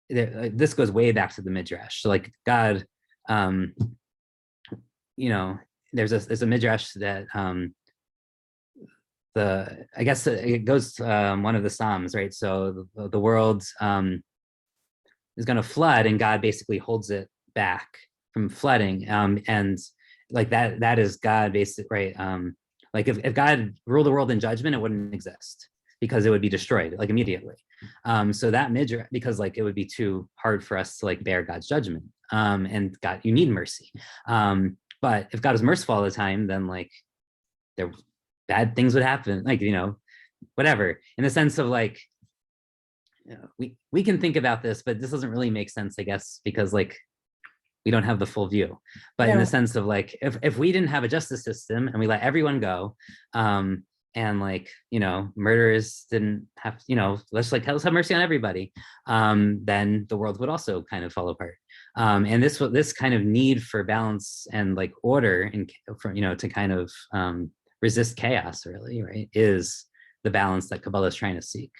this goes way back to the Midrash. So like God, there's a Midrash that, I guess it goes to one of the Psalms, right? So the world is going to flood, and God basically holds it back from flooding. And like that is God basically, right? Like if God ruled the world in judgment, it wouldn't exist because it would be destroyed like immediately. So that Midrash, because like it would be too hard for us to like bear God's judgment. And God, you need mercy. But if God was merciful all the time, then like bad things would happen, like, whatever, in the sense of like, we can think about this, but this doesn't really make sense, I guess, because like we don't have the full view. But in the sense of like, if we didn't have a justice system and we let everyone go, and like, murderers didn't have, let's have mercy on everybody, then the world would also kind of fall apart. And this kind of need for balance and like order and to kind of resist chaos, really, right, is the balance that Kabbalah is trying to seek.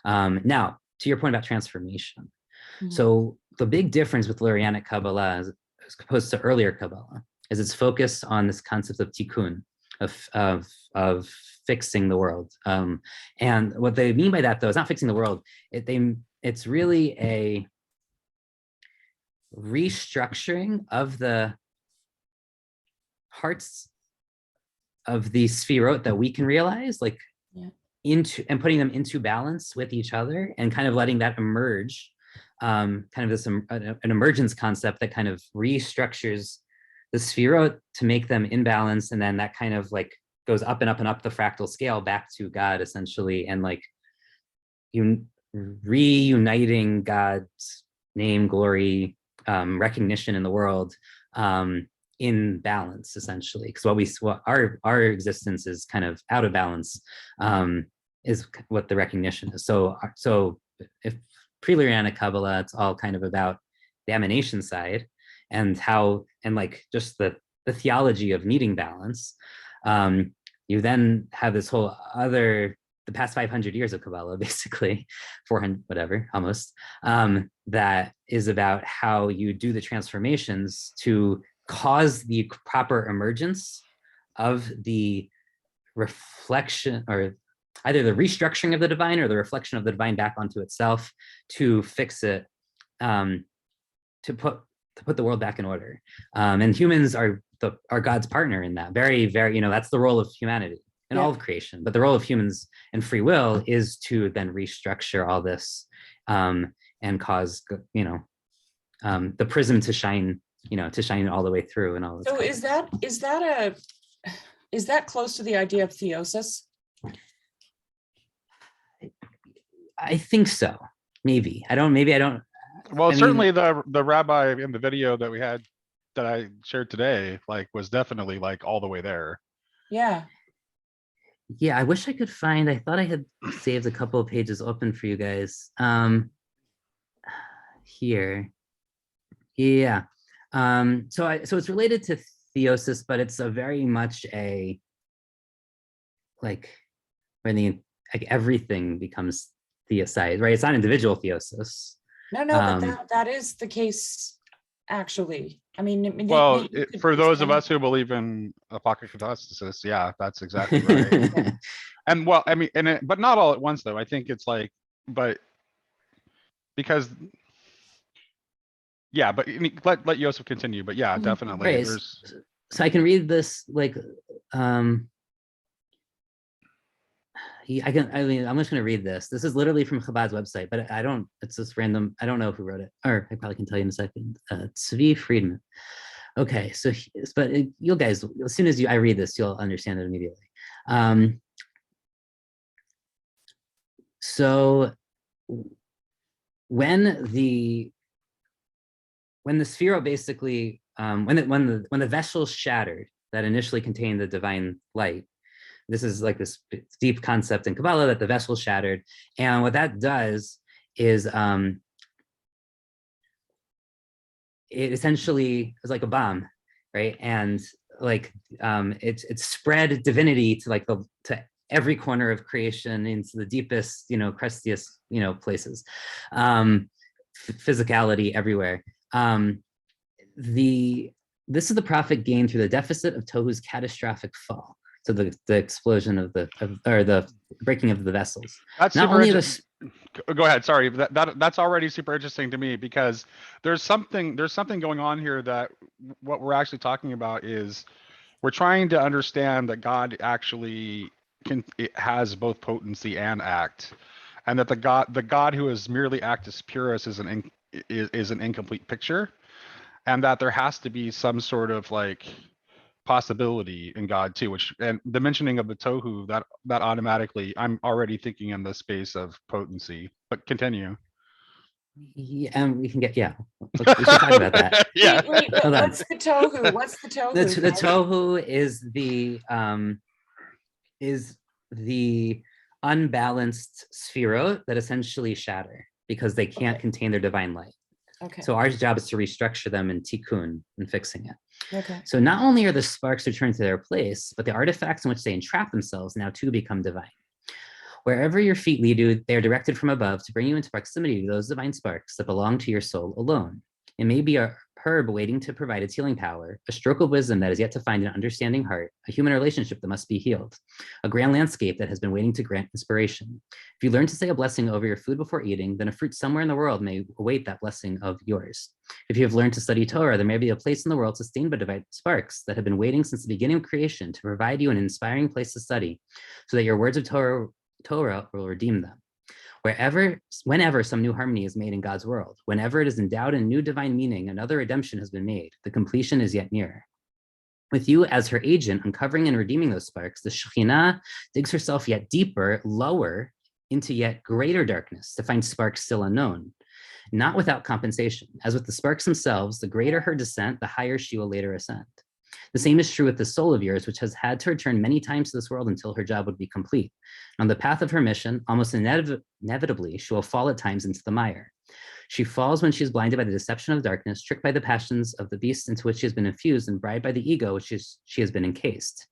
Now, to your point about transformation. Mm-hmm. So the big difference with Lurianic Kabbalah as opposed to earlier Kabbalah is its focus on this concept of Tikkun, of fixing the world. And what they mean by that, though, is not fixing the world. It's really a restructuring of the parts of the sphirot that we can realize, like into, and putting them into balance with each other, and kind of letting that emerge, kind of this an emergence concept that kind of restructures the sphirot to make them in balance, and then that kind of like goes up and up and up the fractal scale back to God, essentially, and like reuniting God's name, glory, recognition in the world, in balance, essentially. Because what our existence is kind of out of balance, is what the recognition is. So if pre-Lurianic Kabbalah, it's all kind of about the emanation side and how, and like just the theology of needing balance. You then have this whole other, the past 500 years of Kabbalah, basically 400, whatever, almost, that is about how you do the transformations to cause the proper emergence of the reflection, or either the restructuring of the divine or the reflection of the divine back onto itself, to fix it, to put the world back in order. And humans are God's partner in that. Very, very, that's the role of humanity in all of creation. But the role of humans and free will is to then restructure all this, and cause, the prism to shine, to shine all the way through and all. So is that close to the idea of theosis? I think so. Maybe I don't. Well, certainly the rabbi in the video that we had, that I shared today, like, was definitely like all the way there. Yeah. Yeah, I wish I could find, I thought I had saved a couple of pages open for you guys. Here. Yeah. So it's related to theosis, but it's a very much a like when the like everything becomes theosized, right? It's not individual theosis. No, but that is the case, actually. I mean, Well, you could for those of say- us who believe in apocatastasis, yeah, that's exactly right. And well, I mean, but not all at once though. I think it's like, but because, yeah, but I mean, let Yosef continue. But yeah, Mhm. definitely, Right. there's. So I can read this like I mean, I'm just going to read this. This is literally from Chabad's website, but I don't, it's just random. I don't know who wrote it, or I probably can tell you in a second. Tzvi Friedman. Okay, so, but you guys, as soon as I read this, you'll understand it immediately. So when the Sphero basically, when the vessel shattered that initially contained the divine light, this is like this deep concept in Kabbalah that the vessel shattered. And what that does is it essentially is like a bomb, right? And like it spread divinity to like to every corner of creation, into the deepest, crustiest, places, physicality everywhere. This is the profit gained through the deficit of Tohu's catastrophic fall. So the explosion of the breaking of the vessels. That's Not super only interesting. Go ahead. Sorry, that's already super interesting to me, because there's something going on here that what we're actually talking about is we're trying to understand that God actually has both potency and act, and that the God who is merely actus purus is an incomplete picture, and that there has to be some sort of like possibility in God too, which, and the mentioning of the tohu, that automatically, I'm already thinking in the space of potency, but continue. Yeah, and we can get, we should talk about that. Yeah. Wait, Hold on. what's the tohu? What's the tohu? The tohu is the unbalanced sphero that essentially shatter because they can't Okay. contain their divine light. Okay. So our job is to restructure them in tikkun and fixing it. Okay. So not only are the sparks returned to their place, but the artifacts in which they entrap themselves now too become divine. Wherever your feet lead you, they are directed from above to bring you into proximity to those divine sparks that belong to your soul alone. It may be a herb waiting to provide its healing power, a stroke of wisdom that is yet to find an understanding heart, a human relationship that must be healed, a grand landscape that has been waiting to grant inspiration. If you learn to say a blessing over your food before eating, then a fruit somewhere in the world may await that blessing of yours. If you have learned to study Torah, there may be a place in the world sustained by divine sparks that have been waiting since the beginning of creation to provide you an inspiring place to study, so that your words of Torah will redeem them. Whenever some new harmony is made in God's world, whenever it is endowed in new divine meaning, another redemption has been made. The completion is yet near. With you as her agent, uncovering and redeeming those sparks, the Shekhinah digs herself yet deeper, lower, into yet greater darkness to find sparks still unknown, not without compensation. As with the sparks themselves, the greater her descent, the higher she will later ascend. The same is true with this soul of yours, which has had to return many times to this world until her job would be complete. On the path of her mission, almost inevitably, she will fall at times into the mire. She falls when she is blinded by the deception of darkness, tricked by the passions of the beast into which she has been infused, and bribed by the ego which she has been encased.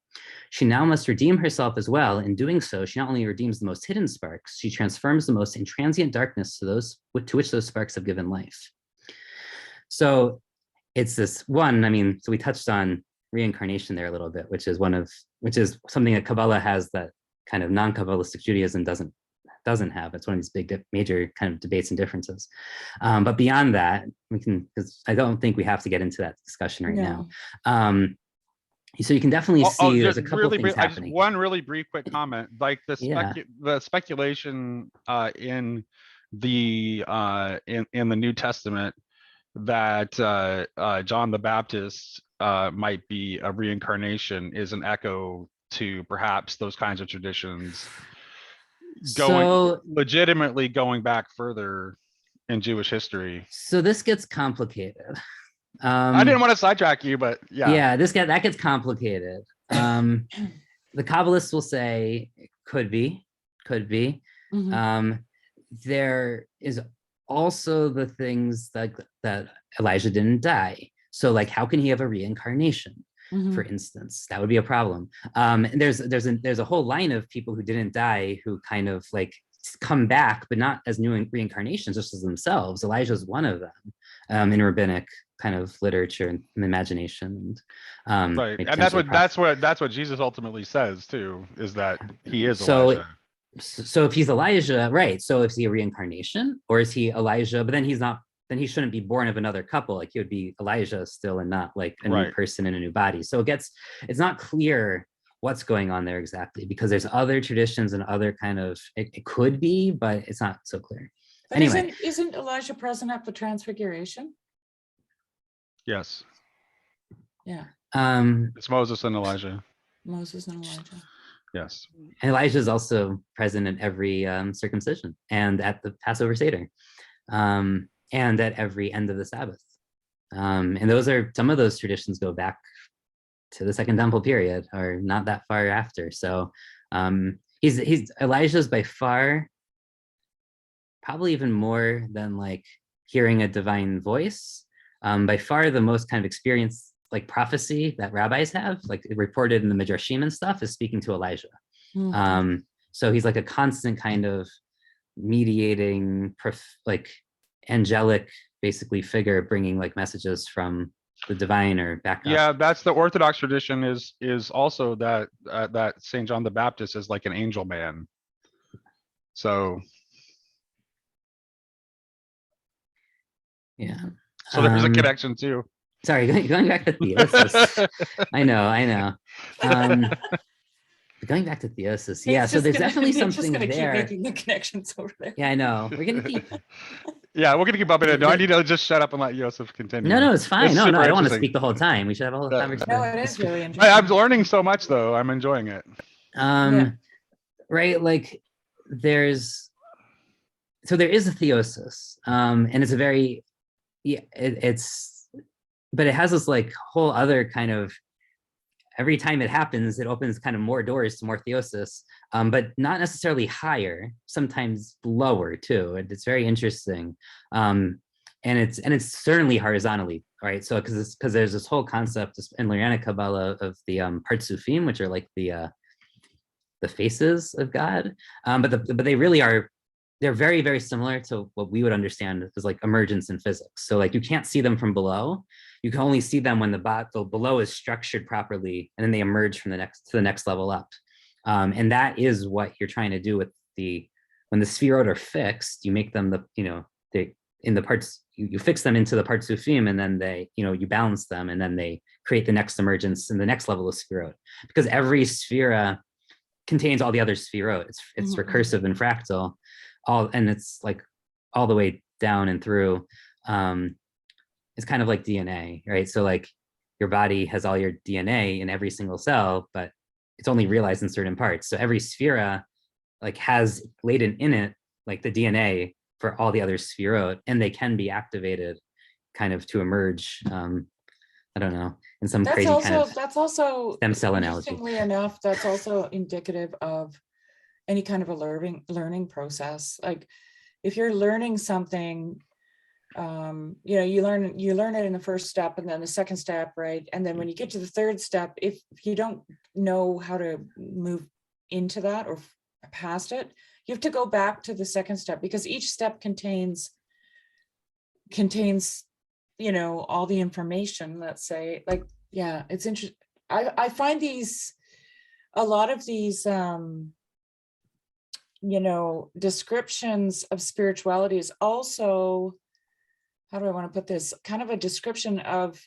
She now must redeem herself as well. In doing so, she not only redeems the most hidden sparks, she transforms the most intransient darkness to which those sparks have given life. So it's this one, so we touched on reincarnation there a little bit, which is something that Kabbalah has that kind of non-Kabbalistic Judaism doesn't have. It's one of these big major kind of debates and differences. But beyond that, because I don't think we have to get into that discussion right now. So you can definitely see there's a couple things happening. Just one really brief quick comment, like the speculation in the New Testament that John the Baptist might be a reincarnation is an echo to perhaps those kinds of traditions legitimately going back further in Jewish history. So this gets complicated. I didn't want to sidetrack you, but yeah. That gets complicated. The Kabbalists will say it could be. Mm-hmm. There is also the things that Elijah didn't die. So like, how can he have a reincarnation? For instance, that would be a problem. And there's a whole line of people who didn't die who kind of like come back, but not as new reincarnations, just as themselves. Elijah is one of them in rabbinic kind of literature and imagination. And, right, and that's what Jesus ultimately says too, is that he is Elijah. So if he's Elijah, right? So is he a reincarnation, or is he Elijah? But then he's not. Then he shouldn't be born of another couple. Like he would be Elijah still, and not like a new person in a new body. So it's not clear what's going on there exactly, because there's other traditions and other kind of, it could be, but it's not so clear. But anyway, isn't Elijah present at the transfiguration? Yes. Yeah. It's Moses and Elijah. Moses and Elijah. Yes. And Elijah is also present in every circumcision and at the Passover Seder. And at every end of the Sabbath. And some of those traditions go back to the Second Temple period, or not that far after. So Elijah's by far, probably even more than like hearing a divine voice, by far the most kind of experienced like prophecy that rabbis have, like reported in the Midrashim and stuff, is speaking to Elijah. So he's like a constant kind of mediating, like angelic basically figure, bringing like messages from the divine or back up. Yeah, that's the Orthodox tradition, is also that that Saint John the Baptist is like an angel man. So yeah, so there's a connection too. Sorry, going back to theosis. I know. Going back to theosis, yeah. So there's definitely something there. Keep making the connections over there. Yeah, I know. We're gonna keep. Yeah, we're gonna keep bumping it. No, I need to just shut up and let Yosef continue. No, it's fine. No, I don't want to speak the whole time. We should have a whole conversation. No, it is really interesting. I'm learning so much, though. I'm enjoying it. Right, like there is a theosis, and it's a very, but it has this like whole other kind of, every time it happens, it opens kind of more doors to more theosis, but not necessarily higher, sometimes lower too. It's very interesting. And it's certainly horizontally, right? So because there's this whole concept in Messianic Kabbalah of the partsufim, which are like the faces of God, but they really are, they're very, very similar to what we would understand as like emergence in physics. So like you can't see them from below. You can only see them when the below is structured properly, and then they emerge from to the next level up. And that is what you're trying to do with when the spherot are fixed, you make them you fix them into the partsufim, and then you balance them, and then they create the next emergence in the next level of spherot. Because every sphera contains all the other spherot. It's recursive and fractal, and it's like all the way down and through. It's kind of like DNA, right? So like your body has all your DNA in every single cell, but it's only realized in certain parts. So every sphera like has latent in it like the DNA for all the other spherot, and they can be activated kind of to emerge. I don't know, in some crazy kind of that's also stem cell analogy. Interestingly enough, that's also indicative of any kind of a learning process. Like if you're learning something, you learn it in the first step, and then the second step, right? And then when you get to the third step, if you don't know how to move into that or past it, you have to go back to the second step, because each step contains all the information, let's say. Like, yeah, it's interesting. I find a lot of these descriptions of spirituality is also, how do I want to put this, kind of a description of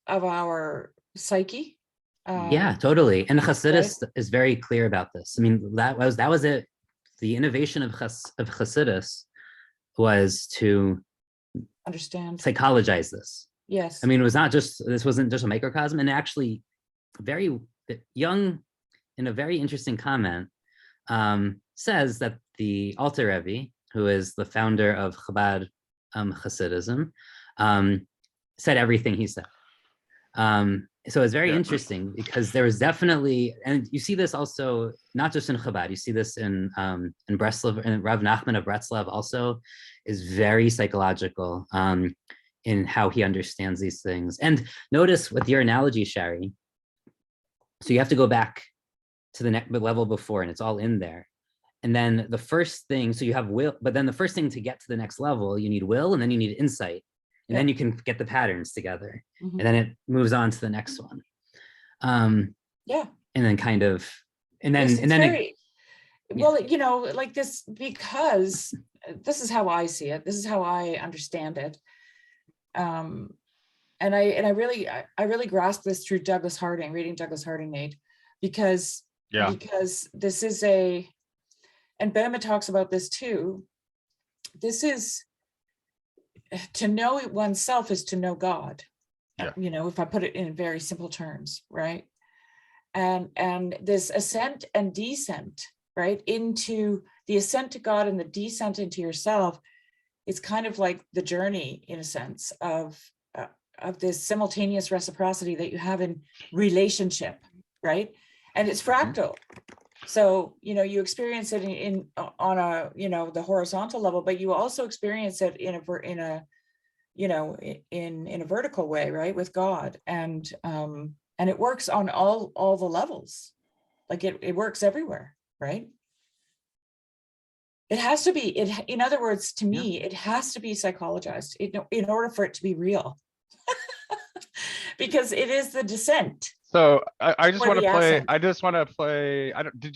our psyche. Yeah, totally. And Hasidus is very clear about this. I mean, that was it. The innovation of Hasidus was to understand, psychologize this. Yes. I mean, this wasn't just a microcosm. And actually, very young, in a very interesting comment, says that the Alter Rebbe, who is the founder of Chabad Hasidism, said everything he said. So it's very interesting, because there was definitely, and you see this also not just in Chabad, you see this in Breslov, and Rav Nachman of Breslov also is very psychological in how he understands these things. And notice with your analogy, Shari, so you have to go back to the next level before, and it's all in there. And then the first thing, so you have will, but then the first thing to get to the next level, you need will, and then you need insight. And then you can get the patterns together. And then it moves on to the next one. Yeah. And then kind of, and then, Yes, and then very, well, you know, like this, because this is how I see it. This is how I understand it. And I really grasp this through Douglas Harding, reading Douglas Harding, Nate, because this is and Bema talks about this too. This is, to know oneself is to know God. Yeah. You know, if I put it in very simple terms, right? And this ascent and descent, right, into the ascent to God and the descent into yourself, it's kind of like the journey, in a sense, of this simultaneous reciprocity that you have in relationship, right? And it's fractal. So, you know, you experience it on a, you know, the horizontal level, but you also experience it in a vertical way, right, with God. And it works on all the levels. Like it works everywhere, right? It has to be, in other words, to me, it has to be psychologized in order for it to be real. Because it is the descent. So I just Or want to the play. ascent. I just want to play. I don't. Did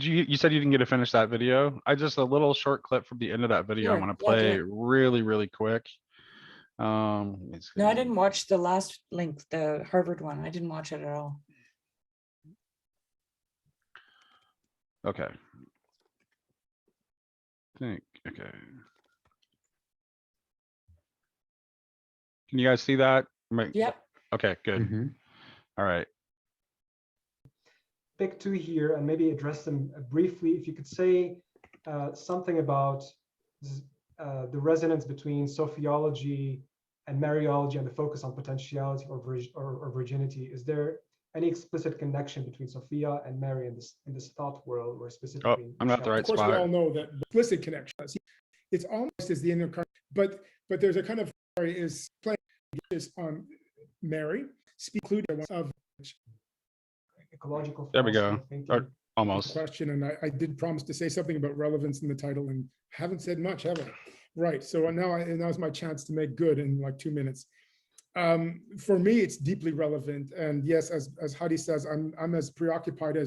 you? You said you didn't get to finish that video. I just a little short clip from the end of that video. I Sure, want to yeah, do play it. really quick. No, I didn't watch the last link, the Harvard one. I didn't watch it at all. Okay. Okay. Can you guys see that? Yep. Okay, good. All right. Pick two here and maybe address them briefly. If you could say something about the resonance between Sophiology and Mariology and the focus on potentiality or virginity. Is there any explicit connection between Sophia and Mary in this thought world, or specifically? I'm not the right Of course, spot. we all know that explicit connection. It's almost as the incarnation, but there's a kind of is playing on Mary, including of Ecological. There we go. Or, almost. Question, and I did promise to say something about relevance in the title, and haven't said much, have I? Right. So now's my chance to make good in like 2 minutes. For me, it's deeply relevant, and yes, as Hadi says, I'm as preoccupied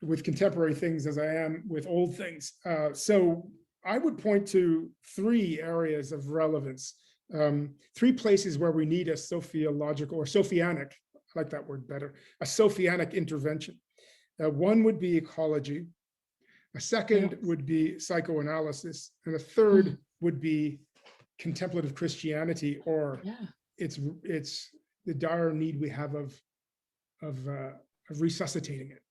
with contemporary things as I am with old things. So I would point to 3 areas of relevance, 3 places where we need a sophiological or Sophianic, I like that word better, a Sophianic intervention. One would be ecology, a second would be psychoanalysis, and a third would be contemplative Christianity, or it's the dire need we have of resuscitating it.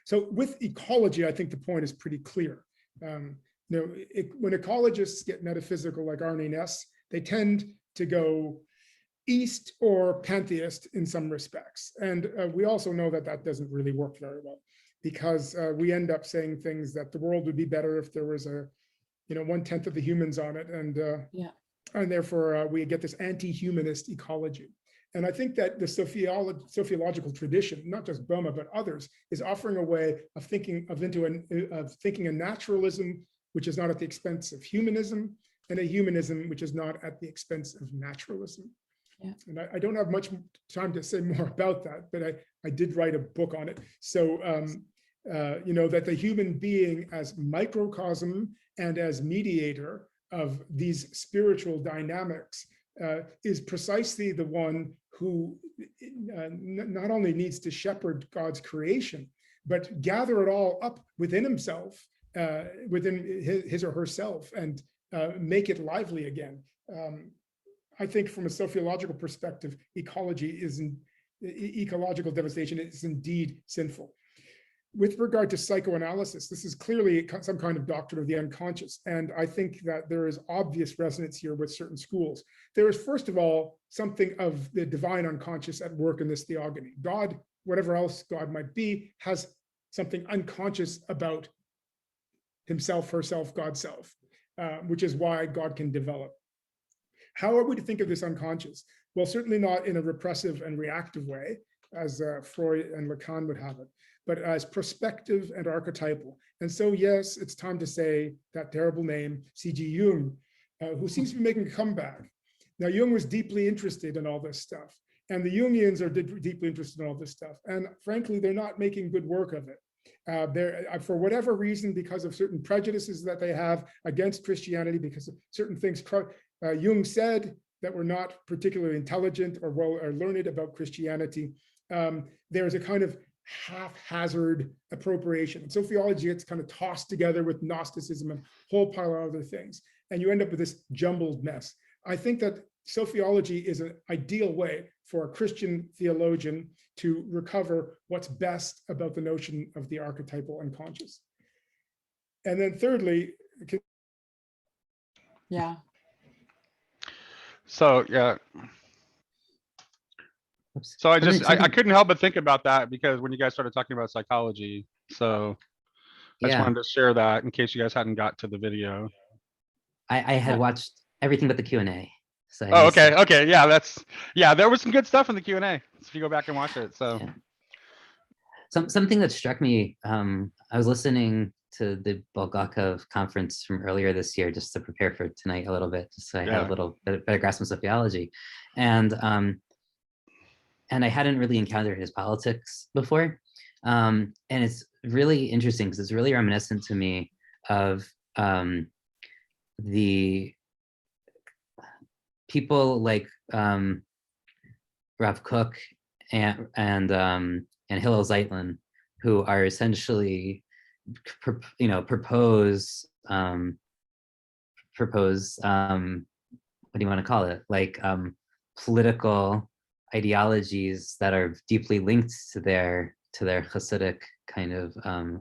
So with ecology, I think the point is pretty clear. When ecologists get metaphysical like Arne Ness, they tend to go east or pantheist in some respects. And we also know that doesn't really work very well, because we end up saying things that the world would be better if there was 1/10 of the humans on it. And therefore we get this anti-humanist ecology. And I think that the sophiological tradition, not just Boma, but others, is offering a way of thinking a naturalism which is not at the expense of humanism, and a humanism which is not at the expense of naturalism. Yeah. And I don't have much time to say more about that, but I did write a book on it. So, that the human being as microcosm and as mediator of these spiritual dynamics is precisely the one who not only needs to shepherd God's creation, but gather it all up within himself, within his or herself, and make it lively again. I think from a sociological perspective, ecological devastation is indeed sinful. With regard to psychoanalysis, this is clearly some kind of doctrine of the unconscious. And I think that there is obvious resonance here with certain schools. There is, first of all, something of the divine unconscious at work in this theogony. God, whatever else God might be, has something unconscious about himself, herself, God's self, which is why God can develop. How are we to think of this unconscious? Well, certainly not in a repressive and reactive way, as Freud and Lacan would have it, but as prospective and archetypal. And so, yes, it's time to say that terrible name, C.G. Jung, who seems to be making a comeback. Now, Jung was deeply interested in all this stuff, and the Jungians are deeply interested in all this stuff. And frankly, they're not making good work of it. For whatever reason, because of certain prejudices that they have against Christianity, because of certain things Jung said that were not particularly intelligent or well or learned about Christianity, there's a kind of haphazard appropriation. And Sophiology gets kind of tossed together with Gnosticism and a whole pile of other things. And you end up with this jumbled mess. I think that Sophiology is an ideal way for a Christian theologian to recover what's best about the notion of the archetypal unconscious. And then thirdly, Yeah. So yeah. So I couldn't help but think about that because when you guys started talking about psychology, so I just wanted to share that in case you guys hadn't got to the video. I had watched everything but the Q&A. So oh, okay. Okay. Yeah, there was some good stuff in the Q&A if you go back and watch it. So something that struck me, I was listening to the Bulgakov conference from earlier this year just to prepare for tonight a little bit, just so I had a little bit better grasp of Sophiology. And I hadn't really encountered his politics before. And it's really interesting because it's really reminiscent to me of the people like Rav Kook and Hillel Zeitlin, who are essentially, propose what do you want to call it? Like political ideologies that are deeply linked to their Hasidic kind of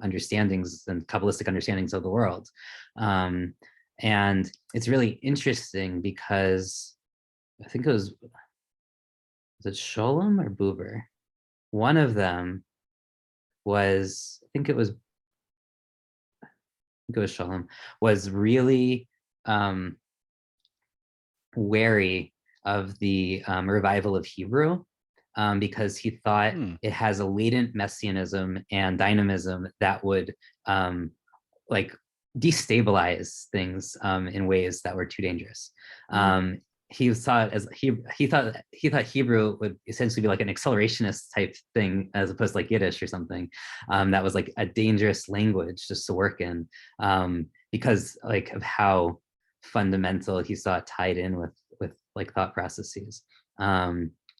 understandings and Kabbalistic understandings of the world. And it's really interesting because I think was it Sholem or Buber? One of them was, I think it was Sholem, was really wary of the revival of Hebrew because he thought it has a latent messianism and dynamism that would like destabilize things in ways that were too dangerous. He thought Hebrew would essentially be like an accelerationist type thing as opposed to like Yiddish or something that was like a dangerous language just to work in because like of how fundamental he saw it tied in with like thought processes.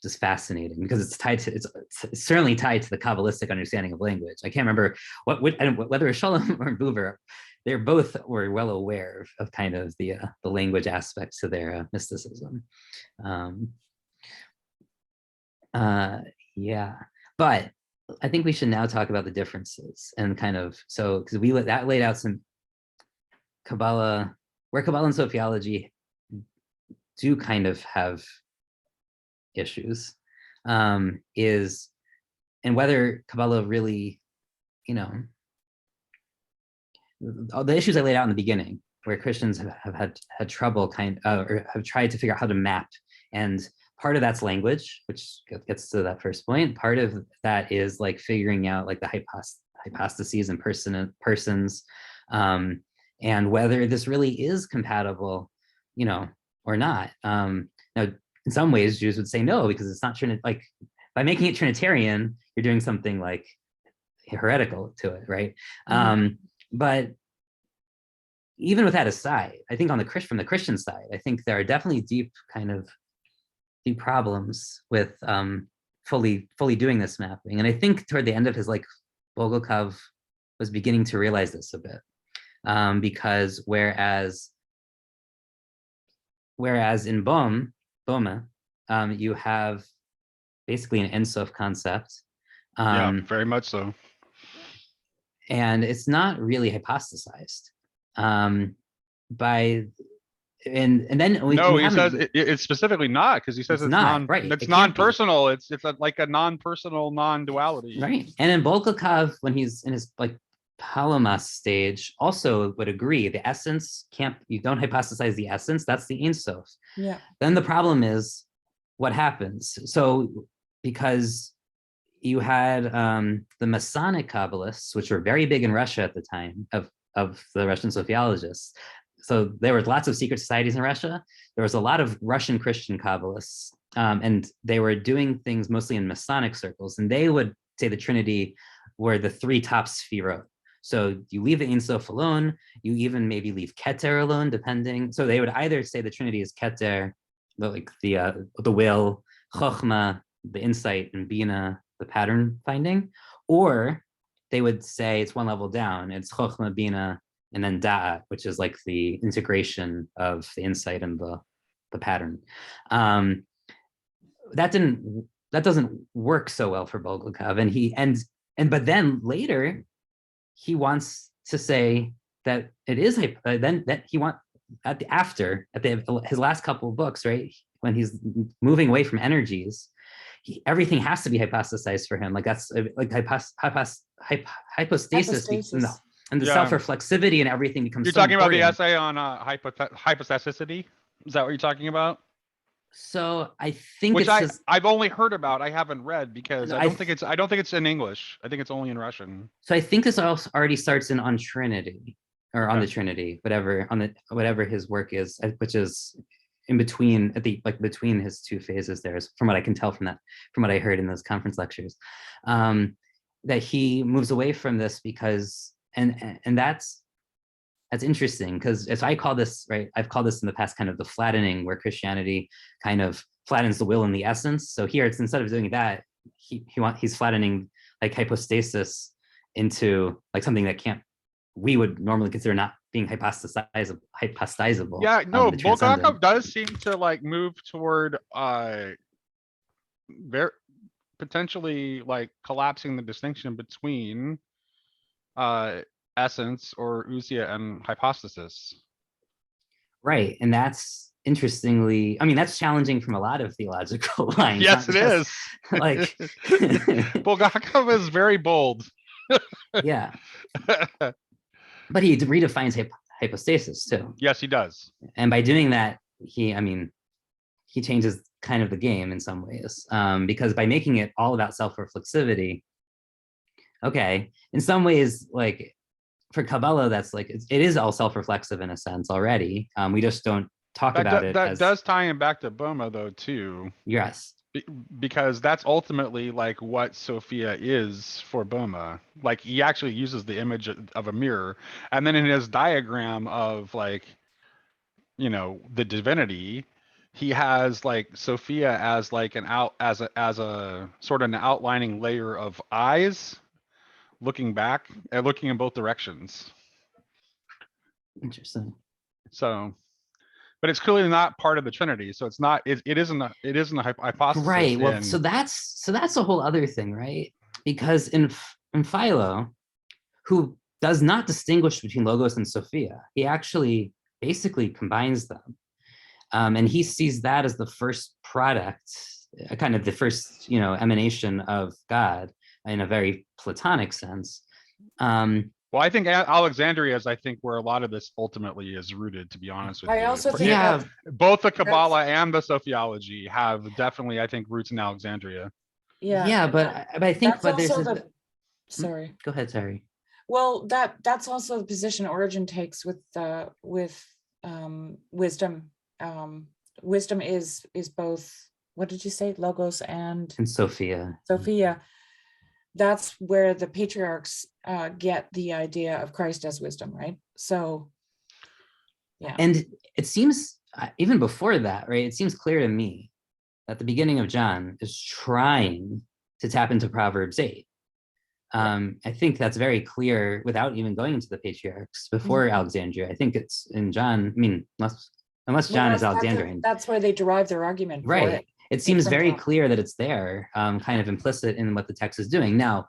Just fascinating because it's certainly tied to the Kabbalistic understanding of language. I can't remember whether it's Sholem or Buber. They both were well aware of kind of the language aspects to their mysticism. Yeah, but I think we should now talk about the differences and kind of because that laid out some Kabbalah, where Kabbalah and Sophiology do kind of have issues, is and whether Kabbalah really, the issues I laid out in the beginning, where Christians have had trouble or have tried to figure out how to map. And part of that's language, which gets to that first point. Part of that is like figuring out like the hypostases and persons, and whether this really is compatible, or not. Now, in some ways, Jews would say no, because it's not like by making it Trinitarian, you're doing something like heretical to it, right? But even with that aside, I think from the Christian side, I think there are definitely deep problems with fully doing this mapping. And I think toward the end of his life, Bulgakov was beginning to realize this a bit, because whereas in Boma, you have basically an Ensof concept. Yeah, very much so. And it's not really hypostasized. And then he says it's specifically not, because he says it's non-personal. It's like a non-personal non-duality. Right. And in Bulgakov, when he's in his like Palamas stage also would agree. The essence can't, you don't hypostasize the essence, that's the Ein Sof. Yeah. Then the problem is what happens. So because you had the Masonic Kabbalists, which were very big in Russia at the time of the Russian Sophiologists. So there were lots of secret societies in Russia. There was a lot of Russian Christian Kabbalists, and they were doing things mostly in Masonic circles. And they would say the Trinity were the three top sphirot. So you leave the Ein Sof alone, you even maybe leave Keter alone, depending. So they would either say the Trinity is Keter, like the will, Chochma, the insight, and Bina, the pattern finding, or they would say it's one level down, it's Chochma, Bina, and then Da'at, which is like the integration of the insight and the pattern. That doesn't work so well for Bulgakov, but then later he wants to say that it is then that he want his last couple of books, right, when he's moving away from energies, everything has to be hypostasized for him. Like that's like hypostasis. And the self-reflexivity and everything becomes. You're so talking important. about the essay on hypostaticity? Is that what you're talking about? So I think Which it's I've only heard about. I haven't read because I don't think it's in English. I think it's only in Russian. So I think this also already starts on Trinity, or on the Trinity, whatever his work is, which is in between between his two phases there, from what I can tell from what I heard in those conference lectures, that he moves away from this because and that's interesting, because as I call this, right, I've called this in the past kind of the flattening, where Christianity kind of flattens the will and the essence. So here it's, instead of doing that, he's flattening like hypostasis into like something that we would normally consider not being hypostasizable. Yeah, no, Bulgakov does seem to like move toward very potentially like collapsing the distinction between essence or ousia and hypostasis. Right, and that's interestingly, I mean, that's challenging from a lot of theological lines. Yes, it is. Like Bulgakov is very bold. Yeah, but he redefines hypostasis too. Yes, he does. And by doing that, he changes kind of the game in some ways, because by making it all about self-reflexivity, okay, in some ways, like for Kabbalah, that's like it is all self-reflexive in a sense already. We just don't talk about it. That does tie him back to Boma though too. Yes. Because that's ultimately like what Sophia is for Boma. Like he actually uses the image of a mirror, and then in his diagram of like, you know, the divinity, he has like Sophia as like as a sort of an outlining layer of eyes looking back and looking in both directions. Interesting. So, but it's clearly not part of the Trinity. So it's not. It isn't a hypostasis. Right. Well, so that's a whole other thing, right? Because in Philo, who does not distinguish between Logos and Sophia, he actually basically combines them, and he sees that as the first product, kind of the first, emanation of God in a very Platonic sense. Well, I think Alexandria is, where a lot of this ultimately is rooted, to be honest with you. I also think both the Kabbalah and the Sophiology have definitely, roots in Alexandria. Yeah, but I think, there's sorry. Go ahead, sorry. Well, that's also the position Origin takes with wisdom. Wisdom is both, what did you say, Logos and Sophia. Sophia. That's where the patriarchs get the idea of Christ as wisdom, right? So, yeah. And it seems, even before that, right, it seems clear to me that the beginning of John is trying to tap into Proverbs 8. I think that's very clear without even going into the patriarchs before Alexandria. I think it's in John, I mean, unless John is Alexandrian. That's where they derive their argument. Right. For it. It seems very clear that it's there, kind of implicit in what the text is doing. Now,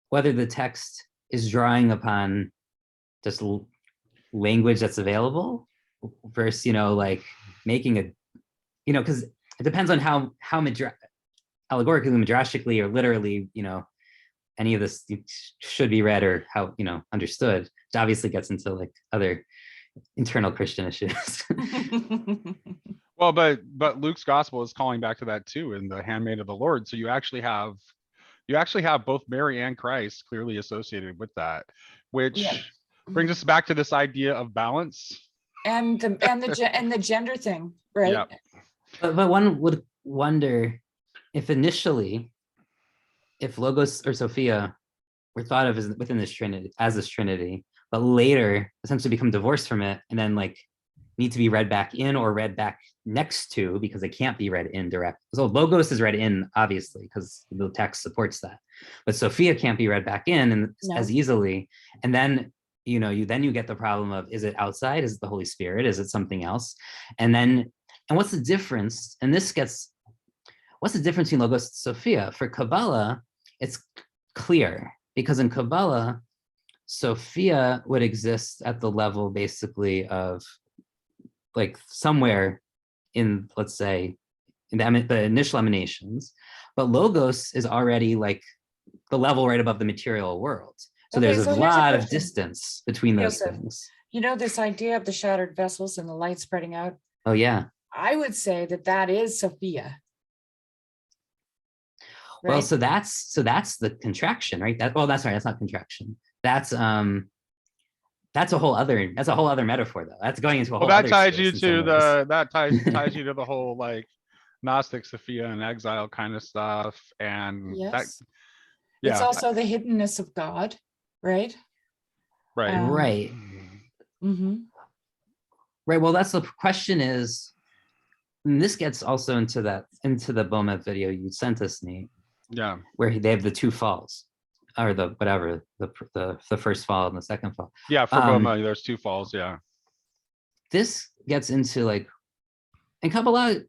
whether the text is drawing upon just language that's available versus, like making a, because it depends on how allegorically, midrashically, or literally, any of this should be read or how, understood. It obviously gets into like other internal Christian issues. Well, but Luke's gospel is calling back to that too in the handmaid of the Lord. So you actually have both Mary and Christ clearly associated with that, which Yeah. brings us back to this idea of balance. And the gender thing, right? Yeah. But one would wonder if initially, if Logos or Sophia were thought of as within this Trinity, but later essentially become divorced from it and then like need to be read back in or read back next to, because it can't be read in direct. So Logos is read in, obviously, because the text supports that. But Sophia can't be read back in and as easily. And then, you get the problem of, is it outside? Is it the Holy Spirit? Is it something else? And what's the difference? And what's the difference between Logos and Sophia? For Kabbalah, it's clear, because in Kabbalah, Sophia would exist at the level basically of like somewhere in, let's say, in the initial emanations, but Logos is already like the level right above the material world. So Okay, there's so a here's a lot of question. distance between those Yosef, things. This idea of the shattered vessels and the light spreading out, Oh yeah. I would say that is Sophia. Right? Well, so that's the contraction, right? That's right. That's not contraction. That's a whole other metaphor though. That's going into a whole. Well, that other ties space you in some to ways. ties you to the whole like Gnostic Sophia and exile kind of stuff, and that Yes. It's yeah, also the hiddenness of God, right? right. Right. Mhm. Right. Well, that's the question is, and this gets also into the Beaumont video you sent us, Nate, Yeah. where they have the two falls, or the whatever, the first fall and the second fall. Yeah, for Boma, there's two falls, yeah. This gets into like, and Kabbalah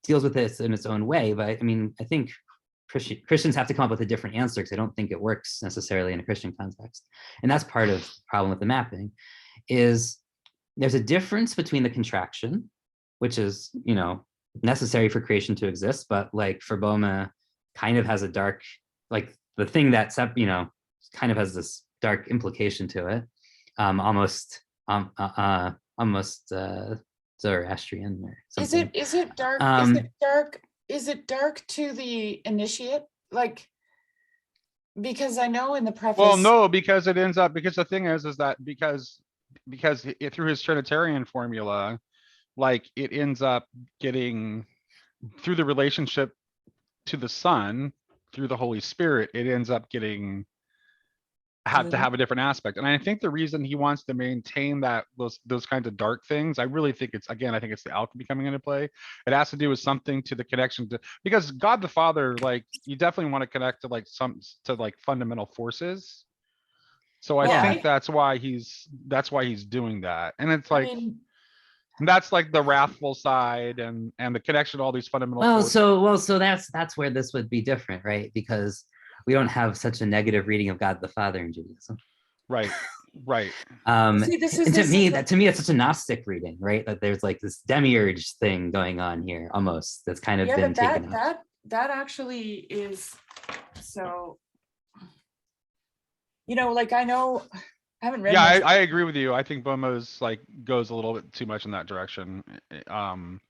deals with this in its own way, but I mean, I think Christians have to come up with a different answer because I don't think it works necessarily in a Christian context. And that's part of the problem with the mapping, is there's a difference between the contraction, which is, necessary for creation to exist, but like for Boma kind of has a dark, like the thing that, kind of has this dark implication to it, almost Zoroastrian or something. Is it dark? Is it dark to the initiate? Like, because I know in the preface. Well, no, because it ends up, because the thing is that because it, through his Trinitarian formula, like it ends up getting through the relationship to the Son, through the Holy Spirit, it ends up getting have to have a different aspect. And I think the reason he wants to maintain that those kinds of dark things, I really think it's, again, I think it's the alchemy coming into play. It has to do with something to the connection to, because God the Father, like you definitely want to connect to like fundamental forces. So I think that's why he's doing that. And it's like, that's like the wrathful side and the connection to all these fundamental forces. So that's where this would be different, right? Because we don't have such a negative reading of God the Father in Judaism. Right. See, to me, it's such a Gnostic reading, right? That there's like this demiurge thing going on here, almost, that's kind of been taken out. That actually is, so, like I know, I haven't read. Yeah, I agree with you. I think Bomo's like goes a little bit too much in that direction. I'm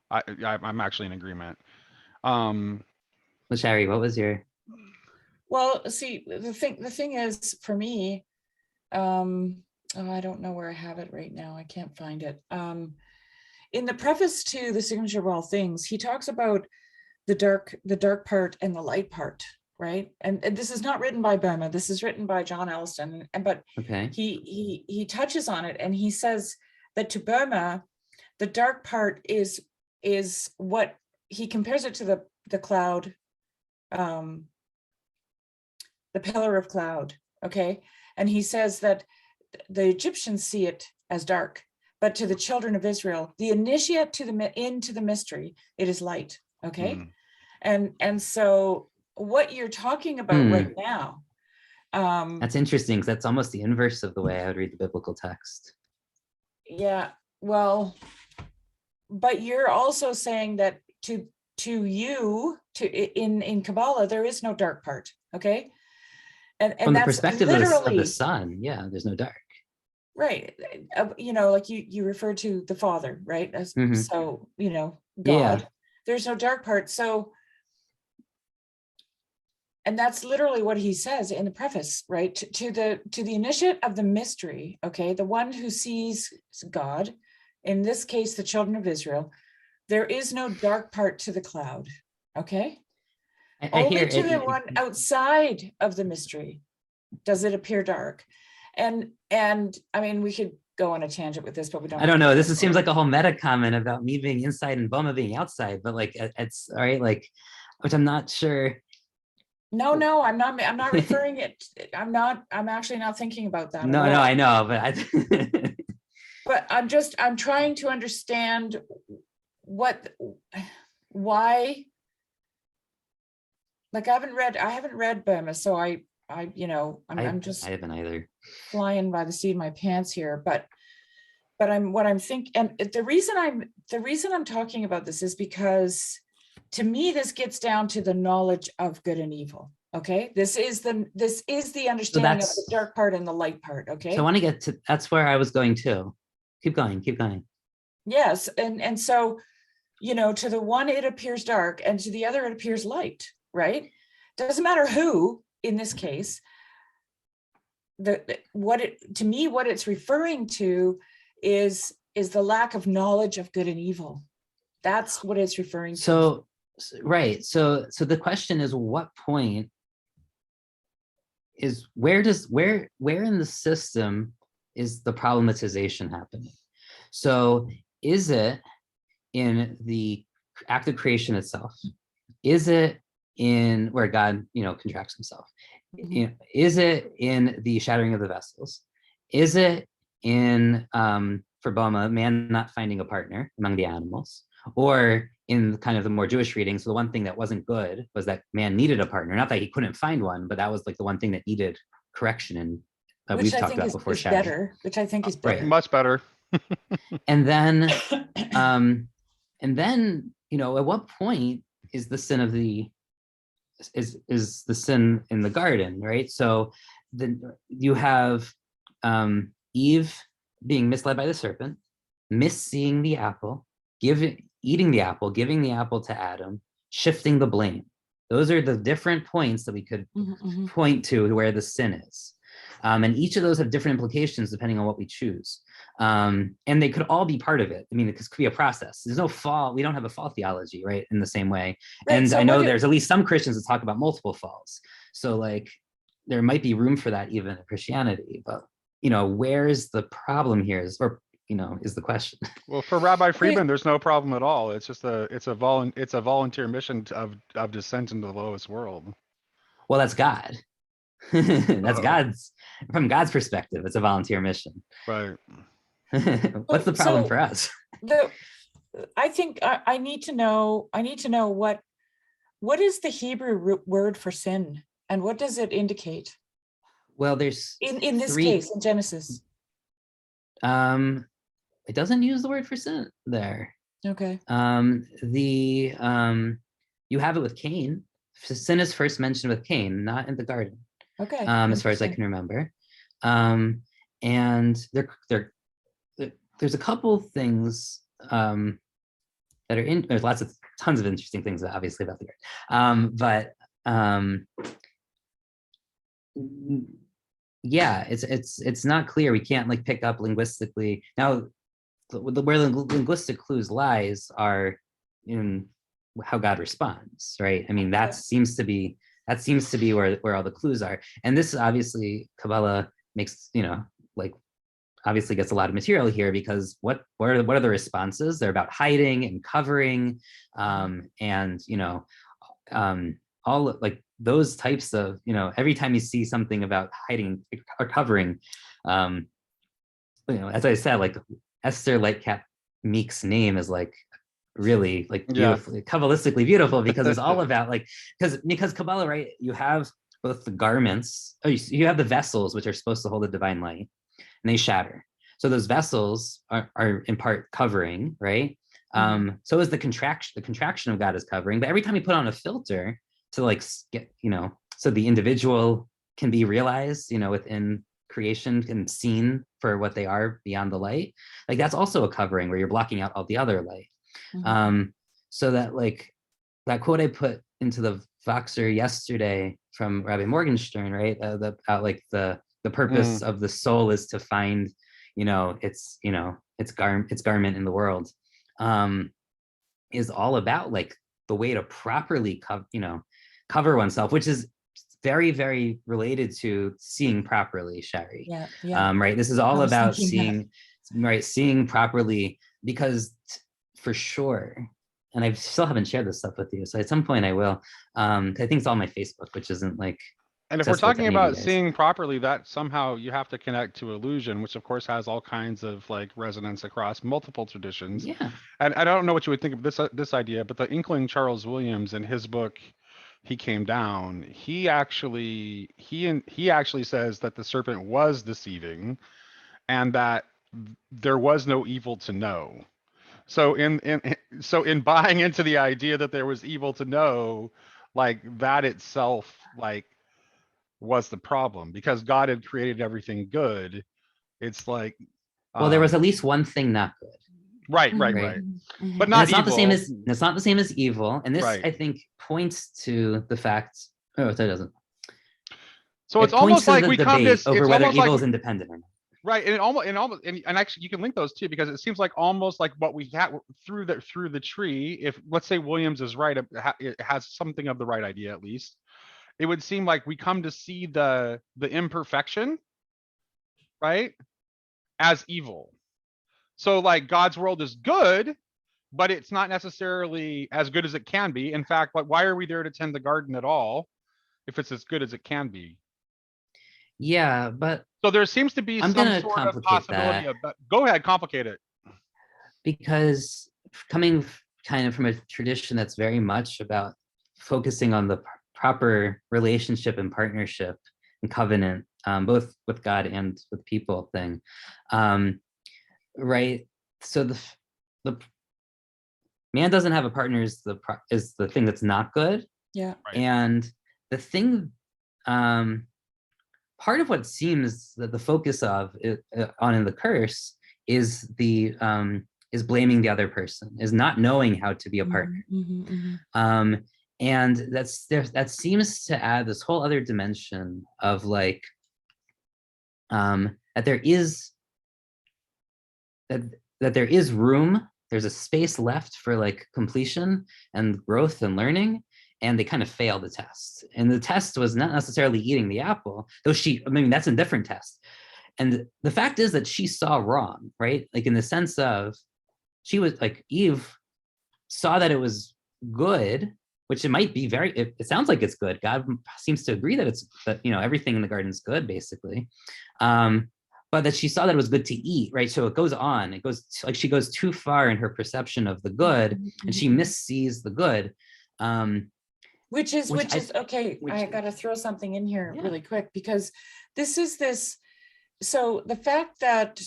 actually in agreement. Sherry, what was your? Well, see, the thing is, for me, I don't know where I have it right now. I can't find it. In the preface to The Signature of All Things, he talks about the dark part and the light part, right? And this is not written by Boma. This is written by John Elliston. But he touches on it, and he says that to Boma, the dark part is what he compares it to the cloud. The pillar of cloud, okay? And he says that the Egyptians see it as dark, but to the children of Israel, the initiate into the mystery, it is light, okay? And so what you're talking about right now. That's interesting, because that's almost the inverse of the way I would read the biblical text. Yeah, well, but you're also saying that in Kabbalah, there is no dark part, okay? And From the that's perspective of literally the sun, yeah, there's no dark. right. You know, like you refer to the Father, right? As, Mhm. so, you know, Yeah. God, there's no dark part. So, and that's literally what he says in the preface, right? To the initiate of the mystery, okay, the one who sees God, in this case, the children of Israel, there is no dark part to the cloud, okay? I hear Only to the it. one outside of the mystery does it appear dark. And I mean, we could go on a tangent with this, but we don't. I don't know. This seems like a whole meta comment about me being inside and Boma being outside, but like it's all right, like, which I'm not sure. No, I'm not referring it. I'm actually not thinking about that. No, at no, all. I know, but I But I'm trying to understand why, like I haven't read Burma, so I'm just I haven't either. flying by the seat of my pants here, but what I'm thinking, and the reason I'm talking about this is because to me this gets down to the knowledge of good and evil. Okay, this is the understanding of the dark part and the light part. Okay, So I want to get to, that's where I was going to. Keep going. yes, and so, you know, to the one it appears dark and to the other it appears light, right? Doesn't matter who in this case. What it's referring to is the lack of knowledge of good and evil. That's what it's referring to. So right. So the question is, what point is where in the system is the problematization happening? So is it in the act of creation itself? Is it in where God, contracts himself? Mhm. Is it in the shattering of the vessels? Is it in, for Boma, man not finding a partner among the animals? Or in kind of the more Jewish readings, the one thing that wasn't good was that man needed a partner. Not that he couldn't find one, but that was like the one thing that needed correction. And we've talked about before shattering. Better, which I think is better. Right. Much better. And then, at what point is the sin of is the sin in the garden, right? So then you have Eve being misled by the serpent, misseeing the apple, eating the apple, giving the apple to Adam, shifting the blame. Those are the different points that we could point to where the sin is. And each of those have different implications depending on what we choose. And they could all be part of it. I mean, it could be a process. There's no fall. We don't have a fall theology, right? In the same way. Right, and so I know there's at least some Christians that talk about multiple falls. So like, there might be room for that even in Christianity, but where is the problem here is the question. Well, for Rabbi Friedman, there's no problem at all. It's just it's a volunteer mission of descent into the lowest world. Well, that's God. That's from God's perspective, it's a volunteer mission. Right. What's the problem for us? I think I need to know what is the Hebrew word for sin and what does it indicate? Well, there's in this case in Genesis. It doesn't use the word for sin there. Okay. You have it with Cain. Sin is first mentioned with Cain, not in the garden. Okay. As far as I can remember. And there's a couple things that are in. There's tons of interesting things, obviously, about the garden. Yeah, it's not clear. We can't like pick up linguistically now. Where the linguistic clues lies are in how God responds, right? I mean, that seems to be where all the clues are. And this obviously Kabbalah makes, obviously gets a lot of material here because what are the responses? They're about hiding and covering, and all like those types of, every time you see something about hiding or covering, as I said, like Esther Lightcap Meek's name is like really like beautifully Kabbalistically beautiful because it's all about like because Kabbalah, right? You have both the garments, you have the vessels which are supposed to hold the divine light, and they shatter. So those vessels are in part covering, right? So is the contraction. The contraction of God is covering, but every time you put on a filter to like get, so the individual can be realized, within creation and seen for what they are beyond the light. Like that's also a covering where you're blocking out all the other light. So that like that quote I put into the Voxer yesterday from Rabbi Morgenstern, right? The purpose of the soul is to find, its garment in the world, is all about like the way to properly cover oneself, which is very, very related to seeing properly, Shari. Yeah. Right. This is all about seeing properly, because for sure, and I still haven't shared this stuff with you, so at some point I will. I think it's on my Facebook, which isn't like. And if we're accessible to talking any of you about guys. seeing properly, that somehow you have to connect to illusion, which of course has all kinds of like resonance across multiple traditions. Yeah. And I don't know what you would think of this idea, but the Inkling Charles Williams in his book, He Came Down, he actually says that the serpent was deceiving and that there was no evil to know. So in buying into the idea that there was evil to know, like that itself, like was the problem, because God had created everything good. It's like, Well, there was at least one thing not good. right, Right. but And not it's not evil. the same as evil. And this, Right. I think, points to the fact. Oh, it doesn't. So it's It points almost to like the we come debate to over it's whether almost evil like is independent or not. right, and actually you can link those too, because it seems like almost like what we had through the tree. If let's say Williams is right, it has something of the right idea at least. It would seem like we come to see the imperfection, right, as evil. So like God's world is good, but it's not necessarily as good as it can be. In fact, why are we there to tend the garden at all if it's as good as it can be? Yeah, but So there seems to be I'm some gonna sort of complicate possibility that. of that. Go ahead, complicate it. Because coming kind of from a tradition that's very much about focusing on the proper relationship and partnership and covenant, both with God and with people thing, right? So the man doesn't have a partner is the thing that's not good. Yeah. Right. And the thing, part of what seems that the focus of it, on in the curse is is blaming the other person, is not knowing how to be a partner. And that seems to add this whole other dimension of like that there is room, there's a space left for like completion and growth and learning, and they kind of failed the test. And the test was not necessarily eating the apple, though that's a different test. And the fact is that she saw wrong, right? Like in the sense of she was like, Eve saw that it was good, which it might be it sounds like it's good. God seems to agree that everything in the garden is good, basically. But that she saw that it was good to eat, right? So it goes on, like she goes too far in her perception of the good, and she missees the good. Which is okay. I got to throw something in here really quick, because so the fact that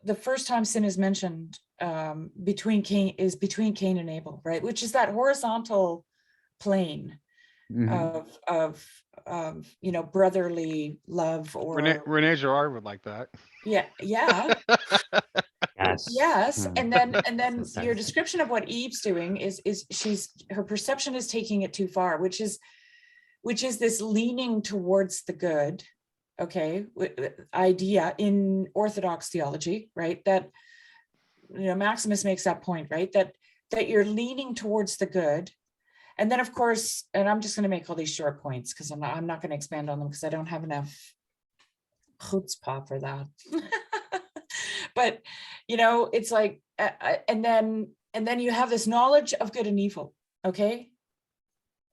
the first time sin is mentioned between Cain and Abel, right? Which is that horizontal plane of brotherly love, or Renee Girard would like that. Yeah. Yes. And then your description of what Eve's doing is her perception is taking it too far, which is this leaning towards the good, okay, idea in Orthodox theology, right? That Maximus makes that point, right? That you're leaning towards the good. And then of course, and I'm just going to make all these short points because I'm not going to expand on them because I don't have enough chutzpah for that. But it's like, and then you have this knowledge of good and evil, okay?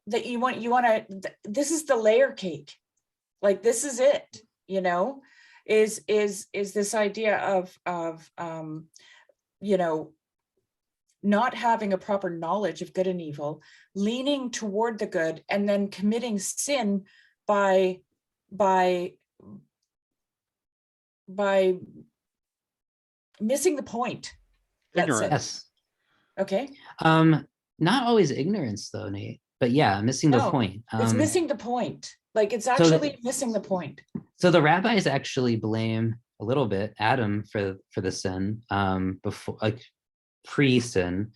That you want to. This is the layer cake, like this is it. Is this idea of not having a proper knowledge of good and evil, leaning toward the good, and then committing sin by missing the point. Ignorance. Okay. Not always ignorance though, Nate, but yeah, missing the point. It's missing the point. Like it's So actually missing the point. So the rabbis actually blame a little bit Adam for the sin, before, like, pre-sin,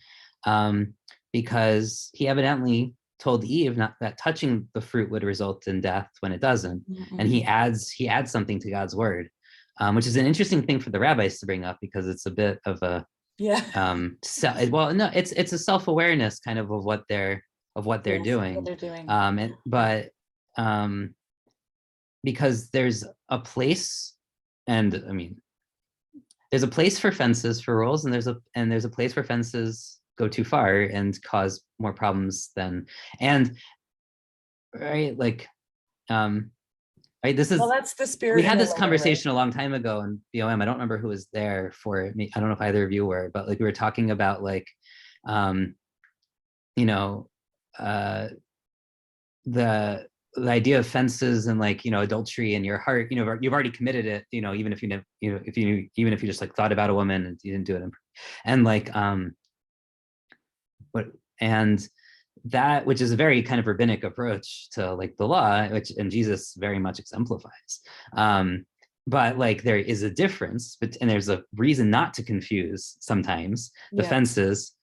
because he evidently told Eve not that touching the fruit would result in death when it doesn't, and he adds something to God's word, which is an interesting thing for the rabbis to bring up, because it's a bit of a Yeah. well, no, it's a self-awareness kind of what they're Yes, doing, what they're doing. but because there's a place, and I mean, there's a place for fences for rules, and there's a place where fences go too far and cause more problems than, and right, like, right, this is, Well, that's the spirit. we in had a this way, right? conversation a long time ago in BOM. I don't remember who was there for me. I don't know if either of you were, but like we were talking about like, you know, the idea of fences and like, you know, adultery in your heart, you know, you've already committed it, you know, even if you never, you know, even if you just like thought about a woman and you didn't do it, and like, and that, which is a very kind of rabbinic approach to like the law, which, and Jesus very much exemplifies. But like there is a difference, and there's a reason not to confuse sometimes the fences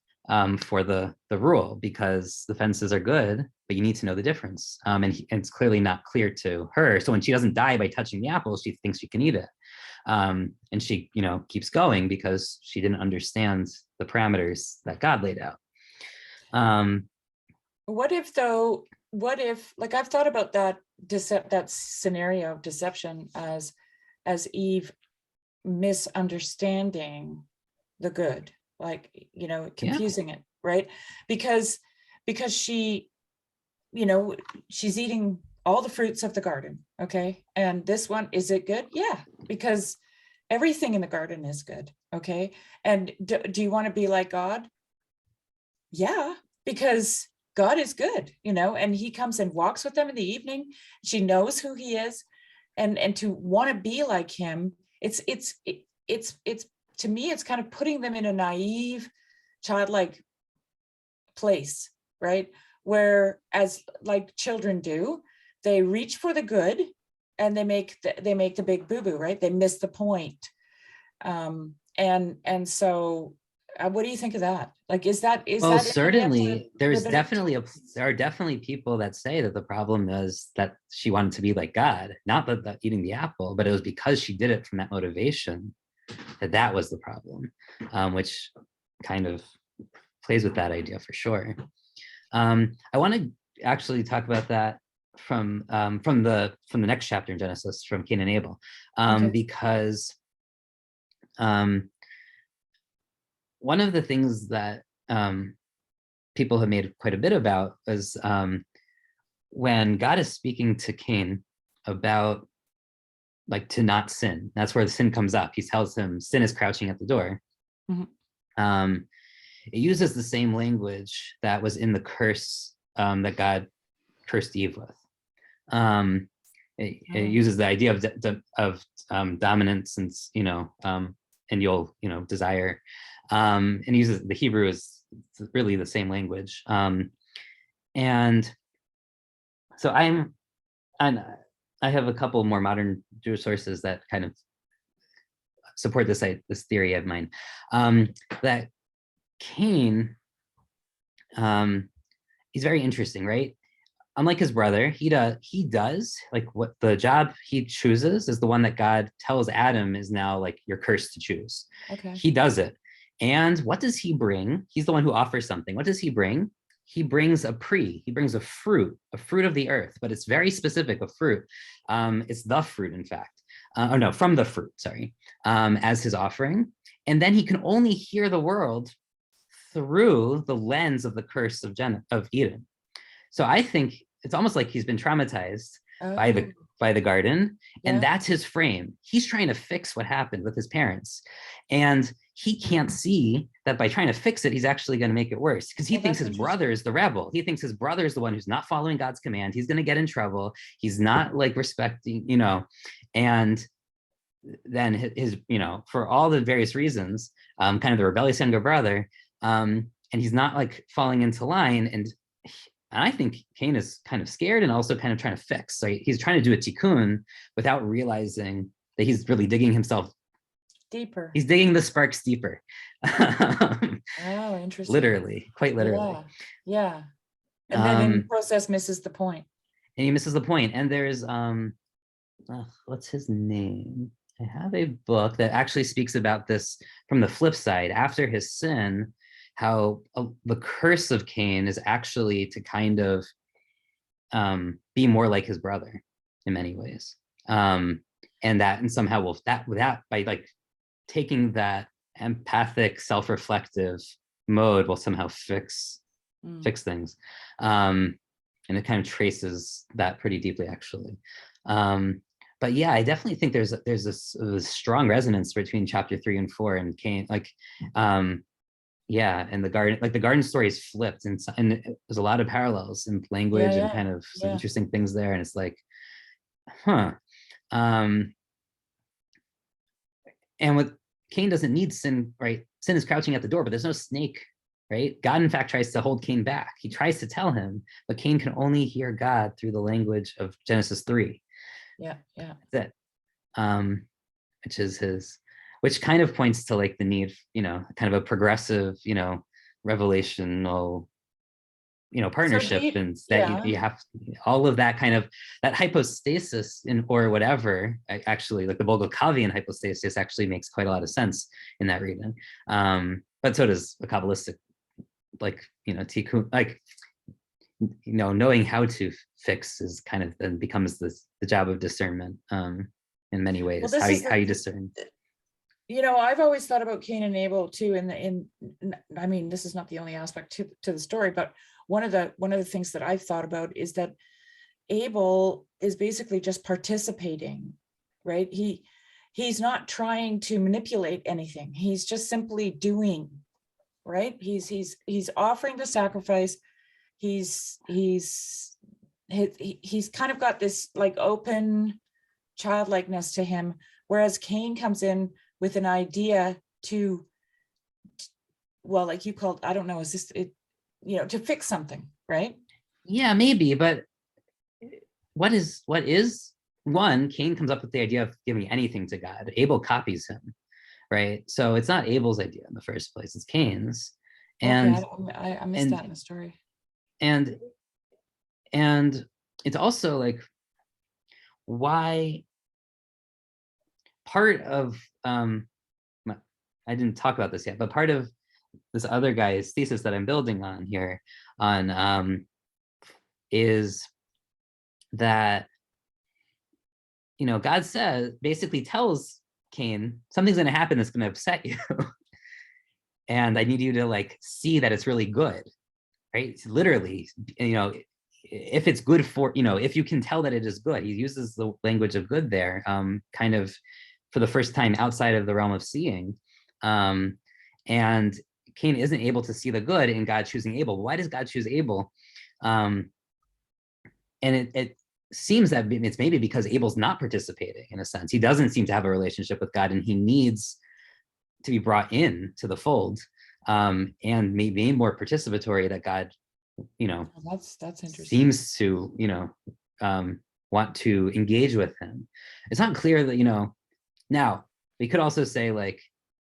for the rule, because the fences are good, but you need to know the difference. And it's clearly not clear to her. So when she doesn't die by touching the apple, she thinks she can eat it. And she, you know, keeps going because she didn't understand the parameters that God laid out. What if though, like I've thought about that scenario of deception as Eve misunderstanding the good, like, you know, confusing it, right? Because she, you know, she's eating all the fruits of the garden, okay? And this one, is it good? Yeah, because everything in the garden is good, okay? And do you want to be like God? Yeah, because God is good, you know, and he comes and walks with them in the evening. She knows who he is, and to want to be like him, it's to me, it's kind of putting them in a naive, childlike place, right? Where, as like children do, they reach for the good and they make the big boo-boo, right? They miss the point. And so what do you think of that? Like, is that well, that certainly there rabbinic? are definitely people that say that the problem is that she wanted to be like God, not that eating the apple, but it was because she did it from that motivation that was the problem, which kind of plays with that idea for sure. I want to actually talk about that from the next chapter in Genesis, from Cain and Abel, because one of the things that people have made quite a bit about is when God is speaking to Cain about like to not sin. That's where the sin comes up. He tells him sin is crouching at the door. It uses the same language that was in the curse that God cursed Eve with. It uses the idea of dominance and, you know, and you'll, you know, desire, and uses the Hebrew is really the same language. And so I have a couple more modern Jewish sources that kind of support this theory of mine, that Cain, he's very interesting, right? Unlike his brother, he does like what the job he chooses is the one that God tells Adam is now like you're cursed to choose. Okay. He does it. And what does he bring? He's the one who offers something. What does he bring? He brings he brings a fruit of the earth, but it's very specific, a fruit. It's the fruit, in fact. Oh no, from the fruit, sorry, as his offering. And then he can only hear the world through the lens of the curse of Eden. So I think it's almost like he's been traumatized by the garden, and that's his frame. He's trying to fix what happened with his parents, and he can't see that by trying to fix it, he's actually going to make it worse, because he thinks his brother is the rebel. He thinks his brother is the one who's not following God's command. He's going to get in trouble. He's not like respecting, you know, and then his, you know, for all the various reasons, kind of the rebellious younger brother, and he's not like falling into line. And And I think Cain is kind of scared and also kind of trying to fix. So he's trying to do a tikkun without realizing that he's really digging himself Deeper. He's digging the sparks deeper. Oh, interesting. Literally, quite literally. Yeah. Yeah. And then in the process misses the point. And he misses the point. And there's what's his name? I have a book that actually speaks about this from the flip side. After his sin, how the curse of Cain is actually to kind of be more like his brother in many ways. And somehow will that by like taking that empathic, self-reflective mode will somehow fix things. And it kind of traces that pretty deeply, actually. But yeah, I definitely think there's this strong resonance between chapter 3 and 4 and Cain, like, yeah, and the garden story is flipped, and there's a lot of parallels in language and kind of some interesting things there, and it's like, huh. And with Cain doesn't need sin, right? Sin is crouching at the door, but there's no snake, right? God, in fact, tries to hold Cain back. He tries to tell him, but Cain can only hear God through the language of Genesis 3. Yeah. That's it. Which kind of points to like the need, kind of a progressive, revelational, partnership, and that you have all of that kind of that hypostasis or whatever. Actually, like the Bulgakavian hypostasis actually makes quite a lot of sense in that reading. But so does a Kabbalistic, like, Tikkun, like, knowing how to fix is kind of then becomes the job of discernment in many ways. Well, how you discern. I've always thought about Cain and Abel too. I mean, this is not the only aspect to the story, but one of the things that I've thought about is that Abel is basically just participating, right? He's not trying to manipulate anything. He's just simply doing, right? He's offering the sacrifice. He's kind of got this like open childlikeness to him, whereas Cain comes in with an idea to, well, like you called, I don't know, is this it, to fix something, right? Yeah, maybe, but what is one, Cain comes up with the idea of giving anything to God. Abel copies him, right? So it's not Abel's idea in the first place, it's Cain's. And okay, I missed that in the story. And it's also like, why part of I didn't talk about this yet, but part of this other guy's thesis that I'm building on here is that God basically tells Cain, something's going to happen that's going to upset you, and I need you to like see that it's really good, right? It's literally, if it's good for, if you can tell that it is good. He uses the language of good there, kind of for the first time outside of the realm of seeing. And Cain isn't able to see the good in God choosing Abel. Why does God choose Abel? And it seems that it's maybe because Abel's not participating in a sense. He doesn't seem to have a relationship with God, and he needs to be brought in to the fold, and maybe more participatory, that God, that's interesting. Seems to, want to engage with him. It's not clear that, now we could also say like,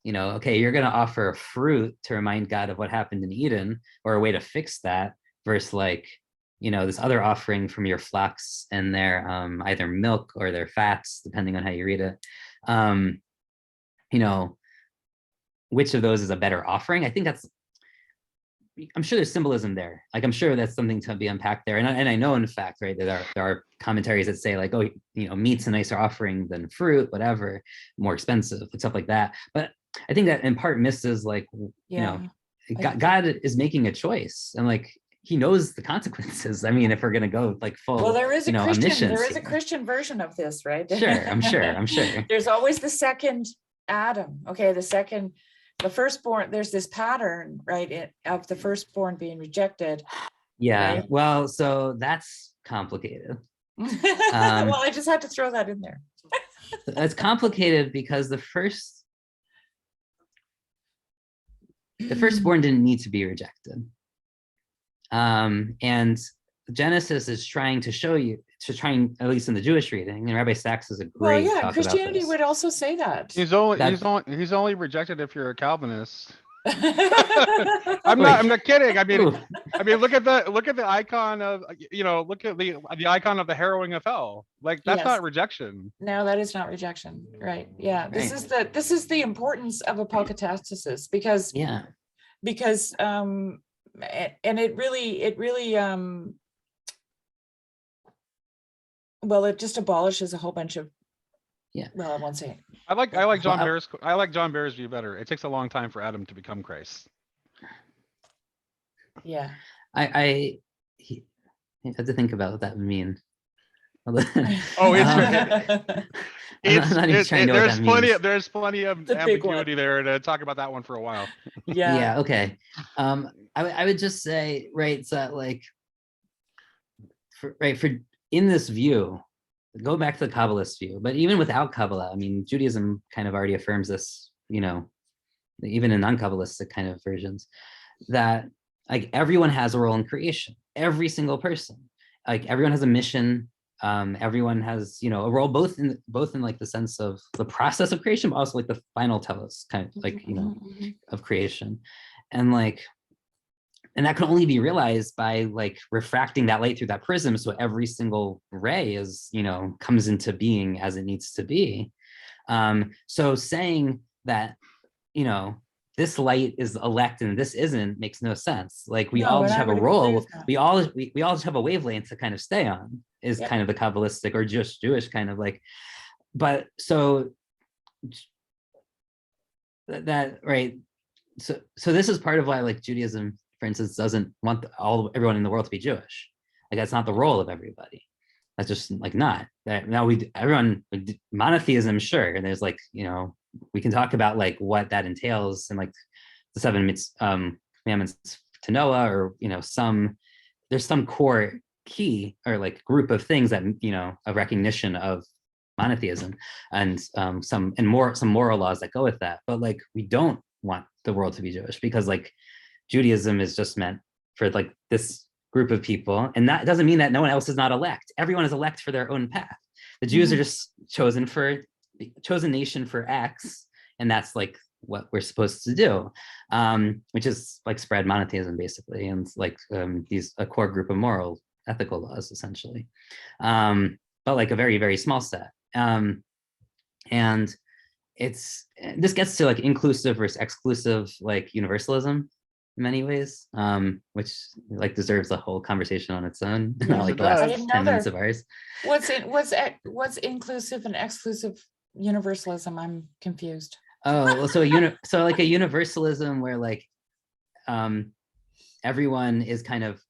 okay, you're going to offer a fruit to remind God of what happened in Eden, or a way to fix that, versus like, this other offering from your flocks and their either milk or their fats, depending on how you read it. Which of those is a better offering? I think I'm sure there's symbolism there. Like, I'm sure that's something to be unpacked there. And I know, in fact, right, that there are commentaries that say like, oh, meat's a nicer offering than fruit, whatever, more expensive, and stuff like that. But I think that in part misses like, God is making a choice, and like, he knows the consequences. I mean, if we're going to go like full, well, there is a here. Christian version of this, right? Sure, I'm sure. There's always the second Adam. Okay, the firstborn, there's this pattern, right, of the firstborn being rejected. Yeah, right? Well, so that's complicated. Well, I just had to throw that in there. That's complicated because the firstborn didn't need to be rejected. And Genesis is trying to show you, at least in the Jewish reading, and Rabbi Sachs is a Well, great yeah, talk Christianity about this. would also say that. He's only rejected if you're a Calvinist. I'm I'm not kidding. Ooh. Look at the icon of, look at the icon of the harrowing of hell. Like, that's Yes. not rejection. No, that is not rejection, right? Yeah, this is the importance of apokatastasis, because Yeah. And it really well, it just abolishes a whole bunch of, well, I won't say it. I like John Bear's view better. It takes a long time for Adam to become Christ. Yeah. I have to think about what that would mean. Oh, there's plenty of ambiguity there to talk about that one for a while. Yeah. Okay. I would just say, right, so that like, for in this view, go back to the Kabbalist view, but even without Kabbalah, I mean, Judaism kind of already affirms this, even in non-Kabbalistic kind of versions, that like everyone has a role in creation, every single person, like everyone has a mission. Everyone has, a role both in like the sense of the process of creation, but also like the final telos kind of like, of creation. And like, and that can only be realized by like refracting that light through that prism. So every single ray is, comes into being as it needs to be. So saying that, this light is elect and this isn't makes no sense. Like we all just have a role. We all just have a wavelength to kind of stay on is kind of the Kabbalistic or just Jewish kind of like, but so that, right. So this is part of why like Judaism, for instance, doesn't want everyone in the world to be Jewish. Like that's not the role of everybody. That's just like not that now everyone monotheism, sure. And there's like, we can talk about like what that entails and like the 7 commandments to Noah, or there's some core key or like group of things that a recognition of monotheism and some moral laws that go with that. But like we don't want the world to be Jewish because like Judaism is just meant for like this group of people, and that doesn't mean that no one else is not elect. Everyone is elect for their own path. The Jews are just chosen nation for X, and that's like what we're supposed to do, which is like spread monotheism basically, and like a core group of moral ethical laws essentially, but like a very, very small set. And this gets to like inclusive versus exclusive like universalism in many ways, which like deserves a whole conversation on its own. Yes, Like it the last does. 10 minutes of ours. What's inclusive and exclusive universalism? I'm confused. Oh, so like a universalism where like everyone is kind of,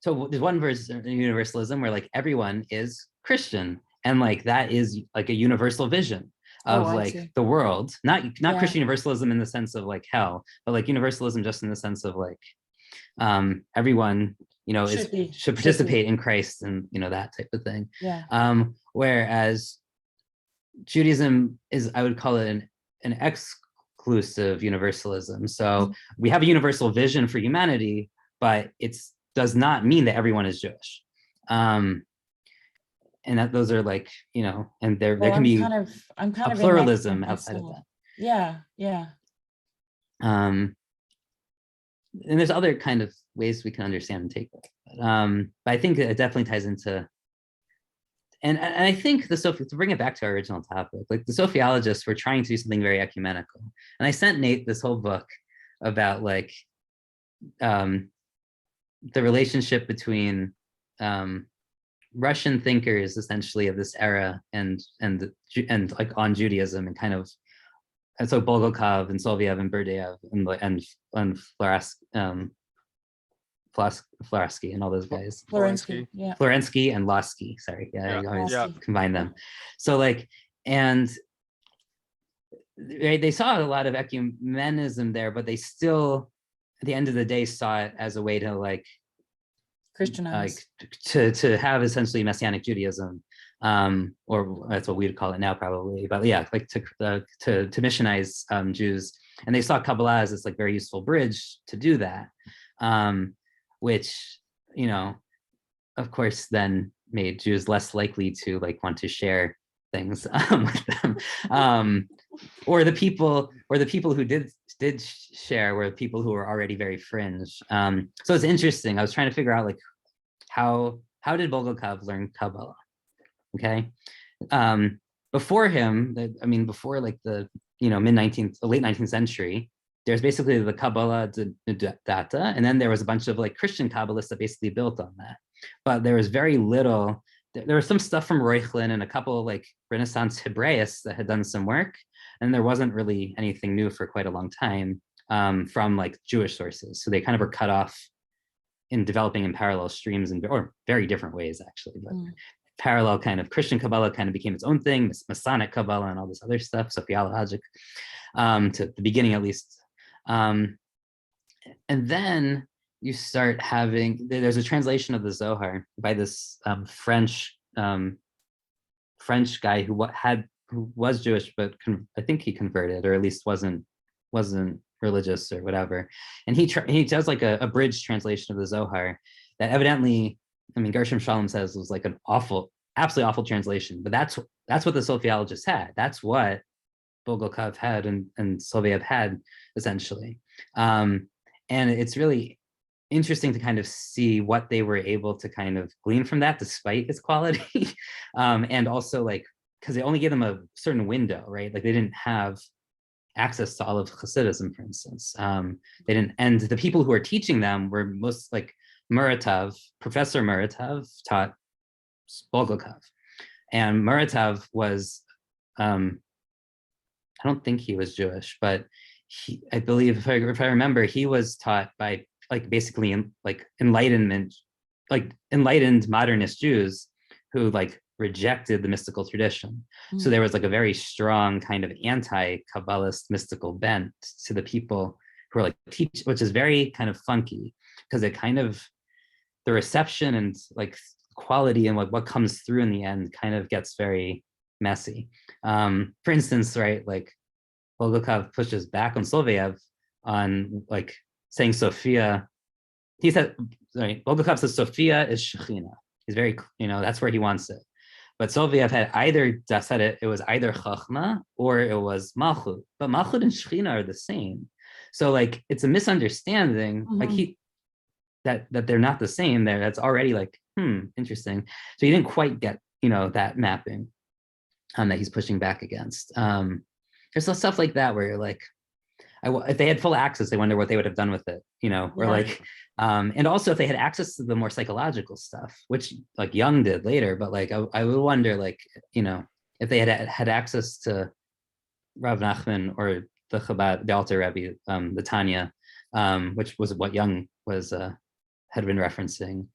so there's one version of universalism where like everyone is Christian, and like that is like a universal vision of like the world, not Christian universalism in the sense of like hell, but like universalism just in the sense of like everyone should participate in Christ, and that type of thing. Whereas Judaism is, I would call it an exclusive universalism. So we have a universal vision for humanity, but it does not mean that everyone is Jewish. And that those are like, and there can be I'm kind a of pluralism outside of that. Yeah. And there's other kind of ways we can understand and take it. But I think it definitely ties into, and I think to bring it back to our original topic, like the Sophiologists were trying to do something very ecumenical. And I sent Nate this whole book about like the relationship between Russian thinkers essentially of this era and like on Judaism, and kind of, and so Bulgakov and Soloviev and Berdayev and Florsky and all those guys. Florensky and Losky. Sorry, I always combine them. So like, and they saw a lot of ecumenism there, but they still, at the end of the day, saw it as a way to like Christianize, like to have essentially Messianic Judaism, or that's what we'd call it now probably, but yeah, like to missionize Jews, and they saw Kabbalah as this like very useful bridge to do that. which, of course, then made Jews less likely to like want to share things with them. Or the people who did share were people who were already very fringe. So it's interesting. I was trying to figure out like how did Bulgakov learn Kabbalah? Okay. Before him, before like the late 19th century, there's basically the Kabbalah data, and then there was a bunch of like Christian Kabbalists that basically built on that. But there was very little. There was some stuff from Reuchlin and a couple of like Renaissance Hebraists that had done some work, and there wasn't really anything new for quite a long time from like Jewish sources. So they kind of were cut off in developing in parallel streams or very different ways actually. But parallel kind of Christian Kabbalah kind of became its own thing, Masonic Kabbalah and all this other stuff, Sophiologic, to the beginning at least. And then you start having, there's a translation of the Zohar by this French guy who was Jewish, but I think he converted, or at least wasn't religious or whatever. And he does like a abridged translation of the Zohar that evidently, Gershom Shalom says was like an absolutely awful translation, but that's what the Sophiologists had. That's what Bulgakov had and Soloviev had essentially. And it's really interesting to kind of see what they were able to kind of glean from that despite its quality. And also like, because they only gave them a certain window, right? Like they didn't have access to all of Hasidism, for instance. They didn't, and the people who were teaching them were most like Professor Muratov taught Bulgakov. And Muratov was, I don't think he was Jewish, but I believe, if I remember, he was taught by like basically enlightened modernist Jews who like rejected the mystical tradition. So there was like a very strong kind of anti-Kabbalist mystical bent to the people who are like teach, which is very kind of funky because it kind of, the reception and like quality and what comes through in the end kind of gets very messy. For instance, right, like Bulgakov pushes back on Soloviev on like saying Sophia. He said, Bulgakov says Sophia is Shekhinah. He's very, that's where he wants it. But Soloviev had either said it was either Chachma or it was Malchut. But Malchut and Shekhinah are the same. So like it's a misunderstanding. Like that they're not the same there. That's already like, interesting. So he didn't quite get, that mapping that he's pushing back against. There's some stuff like that where you're like, if they had full access, I wonder what they would have done with it, or like, and also if they had access to the more psychological stuff, which like Jung did later, but like, I would wonder like, if they had access to Rav Nachman or the Chabad, the Alter Rebbe, the Tanya, which was what Jung had been referencing,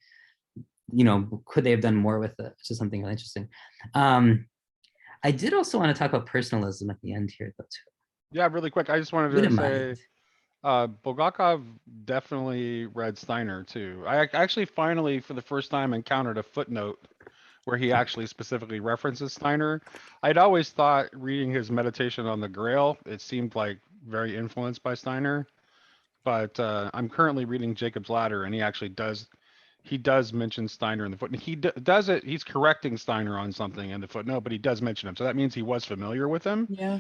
could they have done more with it, which is something really interesting. I did also want to talk about personalism at the end here, though, too. Yeah, really quick. I just wanted to say, Bulgakov definitely read Steiner too. I actually finally, for the first time, encountered a footnote where he actually specifically references Steiner. I'd always thought reading his meditation on the Grail, it seemed like very influenced by Steiner. But I'm currently reading Jacob's Ladder, and he actually does mention Steiner in the footnote. He does it. He's correcting Steiner on something in the footnote, but he does mention him. So that means he was familiar with him. Yeah.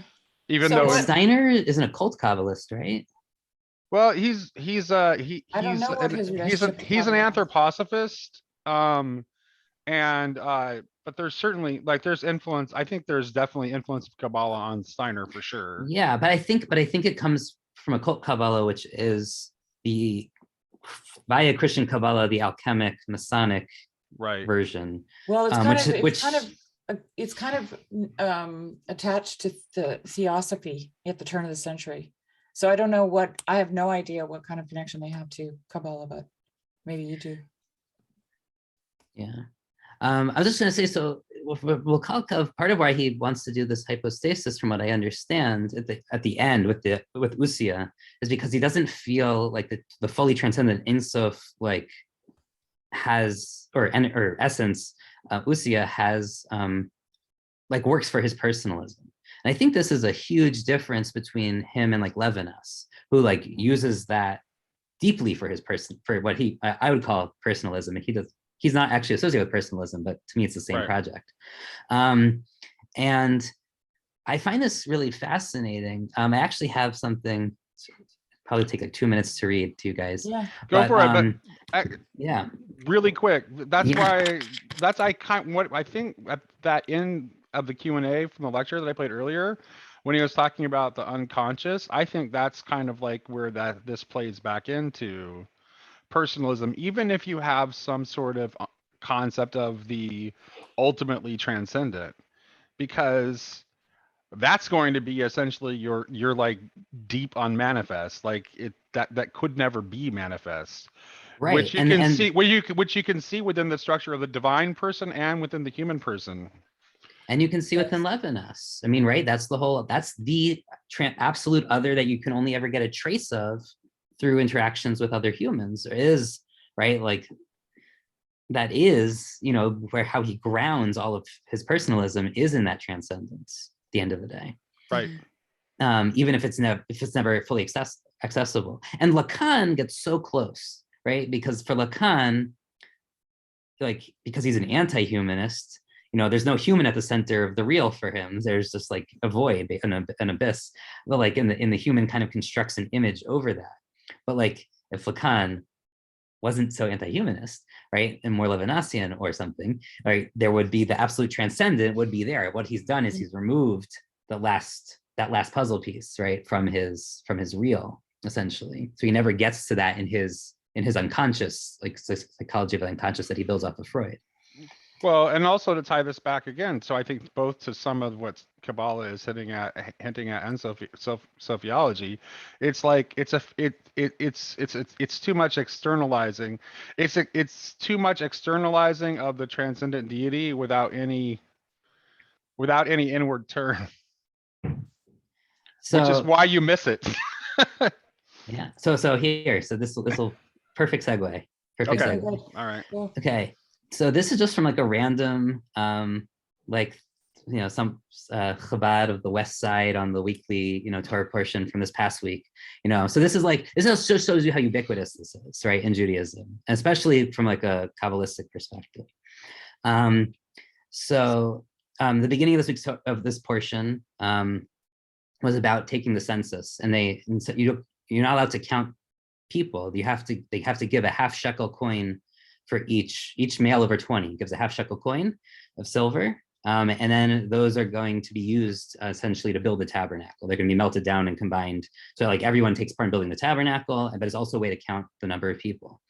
Even So though Steiner is an occult Kabbalist, right? well, he's I don't know what his relationship to he's an Kabbalah is. anthroposophist. But there's certainly like there's influence. I think there's definitely influence of Kabbalah on Steiner for sure. Yeah, but I think it comes from occult Kabbalah, which is via Christian Kabbalah, the alchemic Masonic version. Well, it's kind of attached to the theosophy at the turn of the century. So I don't know I have no idea what kind of connection they have to Kabbalah, but maybe you do. Yeah. I was just going to say, so Bulgakov, part of why he wants to do this hypostasis, from what I understand, at the end with Usia, is because he doesn't feel like the fully transcendent Ein Sof like has or essence Usia has like works for his personalism. And I think this is a huge difference between him and like Levinas, who like uses that deeply for his person, for what I would call personalism. He's not actually associated with personalism, but to me, it's the same Right. project. And I find this really fascinating. I actually have something, probably take like 2 minutes to read to you guys. Yeah. Go for it, but Yeah. really quick. That's Yeah. why, that's what I think at that end of the Q&A from the lecture that I played earlier, when he was talking about the unconscious, I think that's kind of like where this plays back into personalism, even if you have some sort of concept of the ultimately transcendent, because that's going to be essentially your like deep unmanifest, like that could never be manifest, Right. which you can see, which you can see within the structure of the divine person and within the human person. And you can see within Levinas. I mean, right? That's the absolute other that you can only ever get a trace of through interactions with other humans. There is, right? Like that is, where how he grounds all of his personalism is in that transcendence at the end of the day. Right. Even if it's never fully accessible. And Lacan gets so close, right? Because for Lacan, because he's an anti-humanist, there's no human at the center of the real for him. There's just like a void, an abyss. But like in the human kind of constructs an image over that. But like if Lacan wasn't so anti-humanist, right, and more Levinasian or something, right, there would be the absolute transcendent would be there. What he's done is he's removed that last puzzle piece, right, from his real, essentially. So he never gets to that in his unconscious, like psychology of the unconscious that he builds off of Freud. Well, and also to tie this back again, so I think both to some of what Kabbalah is hinting at and Sophiology, it's like it's too much externalizing. It's too much externalizing of the transcendent deity without any inward turn, So, which is why you miss it. yeah. So here, this will perfect segue. Perfect Okay. segue. All right. Cool. Okay, so this is just from like a random, some Chabad of the West Side on the weekly, Torah portion from this past week. So this just shows you how ubiquitous this is, right, in Judaism, especially from like a Kabbalistic perspective. The beginning of this portion was about taking the census, and so you're not allowed to count people. They have to give a half shekel coin for each male over 20 gives a half shekel coin of silver. And then those are going to be used essentially to build the tabernacle. They're going to be melted down and combined. So like everyone takes part in building the tabernacle, but it's also a way to count the number of people.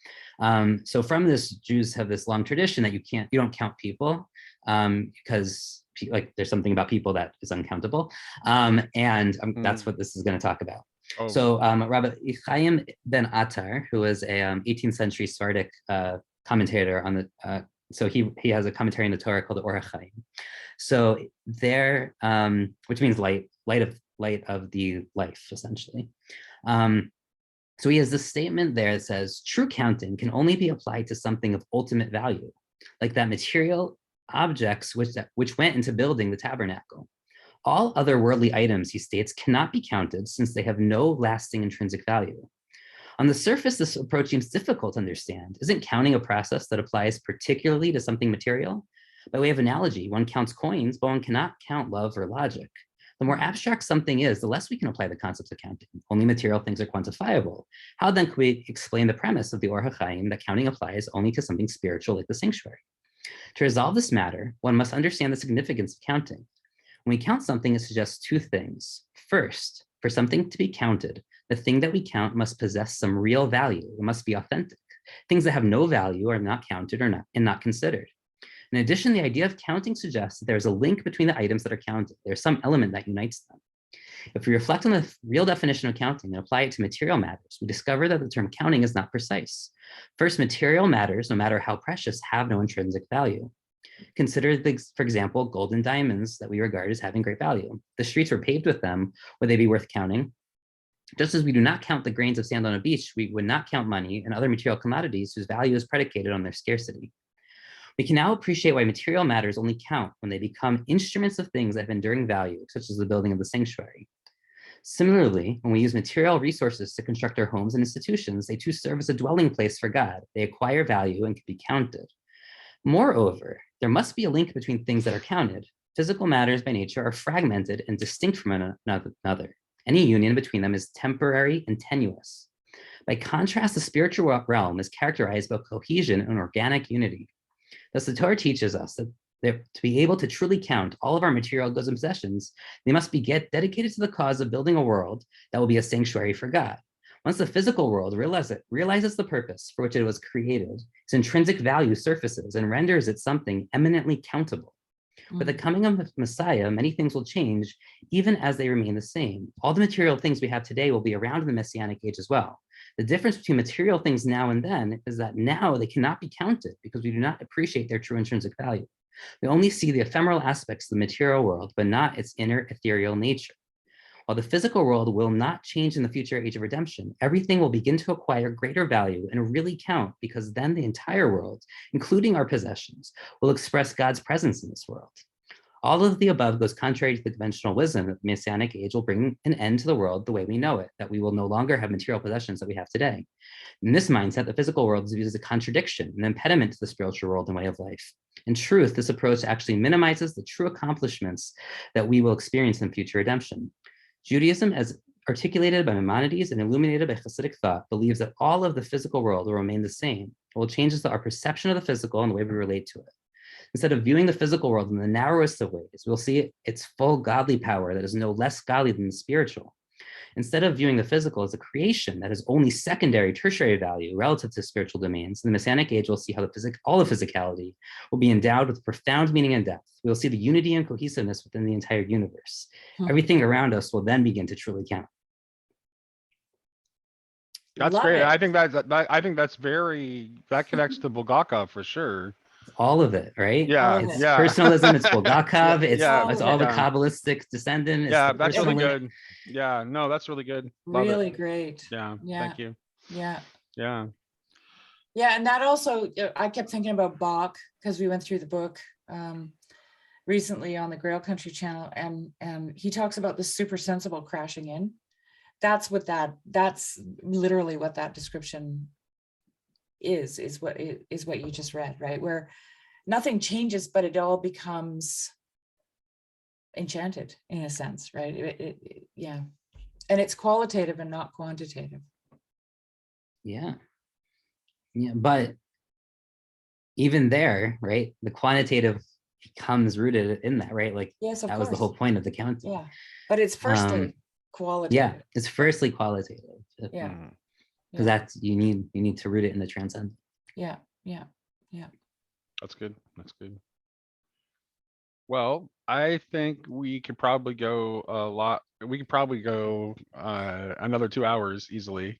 So from this, Jews have this long tradition that you don't count people because like there's something about people that is uncountable. That's what this is going to talk about. Oh. So Rabbi Chaim ben Attar, who was a 18th century Sephardic commentator on the, so he has a commentary on the Torah called the Or HaChaim. So there, which means light of the life, essentially. So he has this statement there that says, true counting can only be applied to something of ultimate value, like that material objects which went into building the tabernacle. All other worldly items, he states, cannot be counted since they have no lasting intrinsic value. On the surface, this approach seems difficult to understand. Isn't counting a process that applies particularly to something material? By way of analogy, one counts coins, but one cannot count love or logic. The more abstract something is, the less we can apply the concepts of counting. Only material things are quantifiable. How then can we explain the premise of the Or HaChaim that counting applies only to something spiritual like the sanctuary? To resolve this matter, one must understand the significance of counting. When we count something, it suggests two things. First, for something to be counted, the thing that we count must possess some real value. It must be authentic. Things that have no value are not counted and not considered. In addition, the idea of counting suggests that there's a link between the items that are counted. There's some element that unites them. If we reflect on the real definition of counting and apply it to material matters, we discover that the term counting is not precise. First, material matters, no matter how precious, have no intrinsic value. Consider, for example, gold and diamonds that we regard as having great value. If the streets were paved with them, would they be worth counting? Just as we do not count the grains of sand on a beach, we would not count money and other material commodities whose value is predicated on their scarcity. We can now appreciate why material matters only count when they become instruments of things that have enduring value, such as the building of the sanctuary. Similarly, when we use material resources to construct our homes and institutions, they too serve as a dwelling place for God. They acquire value and can be counted. Moreover, there must be a link between things that are counted. Physical matters by nature are fragmented and distinct from another. Any union between them is temporary and tenuous. By contrast, the spiritual realm is characterized by cohesion and organic unity. Thus, the Torah teaches us that to be able to truly count all of our material goods and possessions, they must be dedicated to the cause of building a world that will be a sanctuary for God. Once the physical world realizes the purpose for which it was created, its intrinsic value surfaces and renders it something eminently countable. With the coming of the Messiah, many things will change, even as they remain the same. All the material things we have today will be around in the Messianic age as well. The difference between material things now and then is that now they cannot be counted because we do not appreciate their true intrinsic value. We only see the ephemeral aspects of the material world, but not its inner ethereal nature. While the physical world will not change in the future age of redemption, everything will begin to acquire greater value and really count, because then the entire world, including our possessions, will express God's presence in this world. All of the above goes contrary to the conventional wisdom that the Messianic age will bring an end to the world the way we know it, that we will no longer have material possessions that we have today. In this mindset, the physical world is viewed as a contradiction, an impediment to the spiritual world and way of life. In truth, this approach actually minimizes the true accomplishments that we will experience in future redemption. Judaism, as articulated by Maimonides and illuminated by Hasidic thought, believes that all of the physical world will remain the same. It will change our perception of the physical and the way we relate to it. Instead of viewing the physical world in the narrowest of ways, we'll see its full godly power that is no less godly than the spiritual. Instead of viewing the physical as a creation that has only secondary, tertiary value relative to spiritual domains, in the Messianic age, we'll see how all of physicality will be endowed with profound meaning and depth. We'll see the unity and cohesiveness within the entire universe. Everything around us will then begin to truly count. That's Love great. it. I think that connects to Bulgakov for sure. All of it, right? Yeah, It's yeah. personalism, it's Bulgakov, it's all the yeah. Kabbalistic descendant. It's Yeah, the that's really personal good. Yeah, no, that's really good. Love Really it. great. Yeah, Yeah. thank you. Yeah. Yeah. Yeah, and that also, I kept thinking about Bach because we went through the book recently on the Grail Country channel, and he talks about the super sensible crashing in. That's literally what that description is what you just read, right? Where nothing changes, but it all becomes enchanted in a sense, right? Yeah. And it's qualitative and not quantitative. Yeah. Yeah, but even there, right, the quantitative becomes rooted in that, right? Like Yes, of that course. was the whole point of the counting. Yeah, but it's firstly qualitative. Yeah, it's firstly qualitative. Yeah. Because that's you need to root it in the transcendent. Yeah. That's good. That's good. Well, I think we could probably go another 2 hours easily.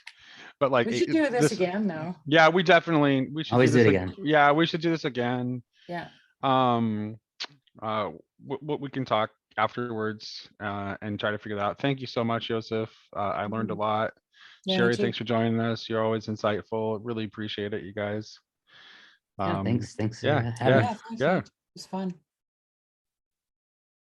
But like We should do this again though. Yeah, we should Always do this do it again. Yeah, we should do this again. Yeah. What we can talk afterwards and try to figure that out. Thank you so much, Yosef. I learned a lot. Yeah, Sherry, me too. thanks for joining us. You're always insightful. Really appreciate it, you guys. Yeah, thanks. Yeah, for having me. Yeah, thanks. yeah. It was fun.